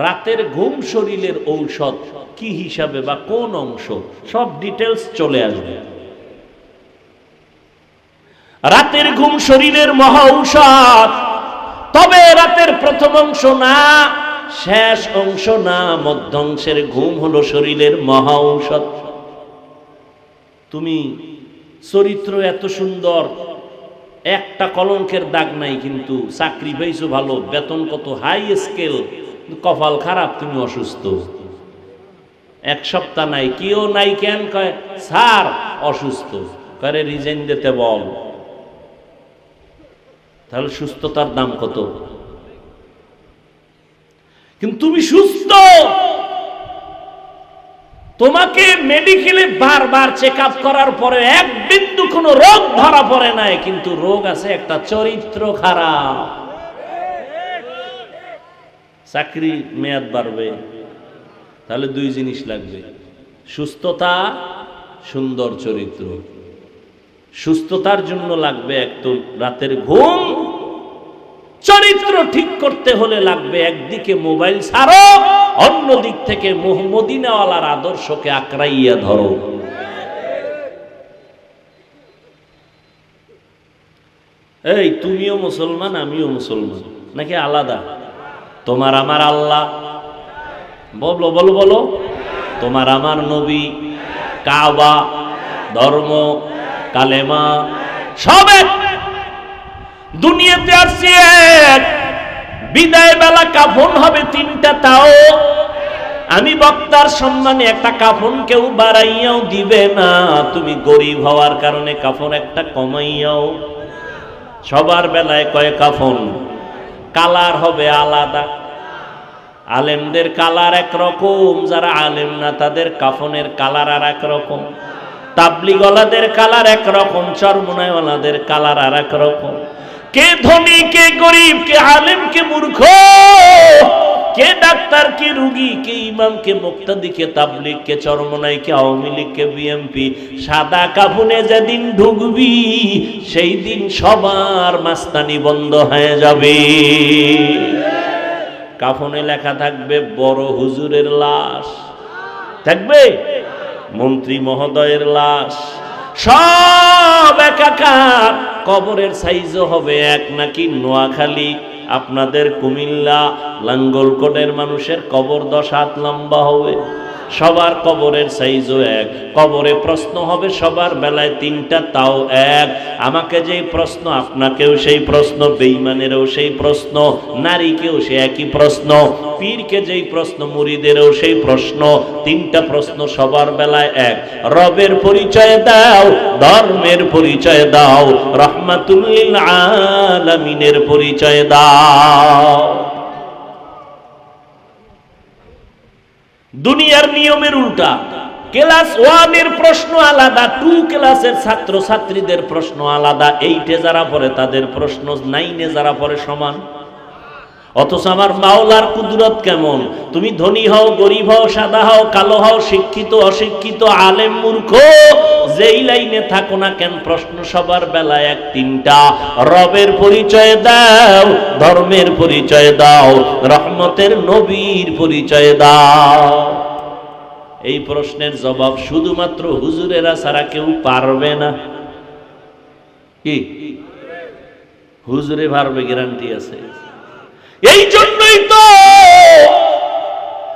S1: রাতের ঘুম শরীরের ঔষধ কি হিসাবে বা কোন অংশ, সব ডিটেলস চলে আসবে। রাতের ঘুম শরীরের মহা ঔষধ। তবে রাতের প্রথম অংশ না, শেষ অংশ না, মধ্যাংশের ঘুম হলো শরীরের মহা ঔষধ। তুমি চরিত্র এত সুন্দর, একটা কলঙ্কের দাগ নাই, কিন্তু চাকরি পাইছো ভালো, বেতন কত হাই স্কেল, কপাল খারাপ, তুমি অসুস্থ। এক সপ্তাহ নাই, কেউ নাই, কেন কয় স্যার অসুস্থ, করে রিজাইন দিতে বল। তাহলে সুস্থতার দাম কত? কিন্তু তুমি সুস্থ, তোমাকে মেডিকেলে বারবার চেক আপ করার পরে এক বিন্দু কোনো রোগ ধরা পড়ে নাই, কিন্তু রোগ আছে একটা, চরিত্র খারাপ। চাকরি মেয়াদ বাড়বে, তাহলে দুই জিনিস লাগবে, সুস্থতা, সুন্দর চরিত্র। সুস্থতার জন্য লাগবে এক তো রাতের ঘুম, চরিত্র ঠিক করতে হলে লাগবে একদিকে মোবাইল ছাড়ো, অন্য দিক থেকে মদিনাওয়ালার আদর্শকে আঁকড়াইয়া ধরো। এই তুমিও মুসলমান, আমিও মুসলমান, নাকি আলাদা? তোমার আমার আল্লাহ, বলো বলো বলো, তোমার আমার নবী, কাবা, ধর্ম, কালেমা, সব এক। দুনিয়াতে আসছি এক, বিদায় বেলা কাফন হবে 3টা, তাও আমি বক্তার সম্মানে একটা কাফন কেউ বাড়াইয়াও দিবে না। তুমি গরিব হওয়ার কারণে কাফন একটা কমাইয়াও। সবার বেলায় কয় কাফন, কালার হবে আলাদা। আলেমদের কালার একরকম, যারা আলেম না তাদের কাফনের কালার আর একরকম। তাবলিগওয়ালাদের কালার একরকম, চরমনাইওয়ালাদের কালার আর একরকম। কে ধনী, কে গরিব, কে আলেম, কে মূর্খ, কে ডাক্তার, কে রুগী, কে ইমাম, কে মুক্তাদি, কে তাবলিগ, কে চরমনাই, কে আওয়ামী লীগ, কে বিএমপি। সাদা কাফনে যেদিন ঢুকবি সেই দিন সবার মাস্তানি বন্ধ হয়ে যাবে। কাফনে লেখা থাকবে বড় হুজুরের লাশ, থাকবে মন্ত্রী মহোদয়ের লাশ, সব একাকার। কবরের সাইজও হবে এক, নাকি নোয়াখালী, আপনাদের কুমিল্লা, লাঙ্গলকোটের মানুষের কবর 10 হাত লম্বা হবে, সবার কবরের সাইজও এক। কবরে প্রশ্ন হবে সবার বেলায় 3টা, তাও এক। আমাকে যেই প্রশ্ন আপনাকেও সেই প্রশ্ন, বেঈমানেরও সেই প্রশ্ন, নারীকেও সে একই প্রশ্ন, পীরকে যেই প্রশ্ন মুরিদেরও সেই প্রশ্ন। 3টা প্রশ্ন সবার বেলায় এক। রবের পরিচয় দাও, ধর্মের পরিচয় দাও, রাহমাতুল লিল আলামিনের পরিচয় দাও। দুনিয়ার নিয়মের উল্টা। ক্লাস 1 এর প্রশ্ন আলাদা, 2 ক্লাসের ছাত্র ছাত্রীদের প্রশ্ন আলাদা, 8 এ যারা পড়ে তাদের প্রশ্ন 9 এ যারা পড়ে সমান। অথচ আমার মাওলার কুদরত কেমন! তুমি ধনী হও, গরিব হও, সাদা হও, কালো হও, শিক্ষিত, অশিক্ষিত, আলেম, মূর্খ, যেই লাইনে থাকো না কেন, প্রশ্ন সবার বেলায় এক, 3টা। রবের পরিচয় দাও, ধর্মের পরিচয় দাও, রহমতের নবীর পরিচয় দাও। এই প্রশ্নের জবাব শুধুমাত্র হুজুরেরা ছাড়া কেউ পারবে না। কি হুজুরে পারবে? গ্যারান্টি আছে। এই জন্যই তো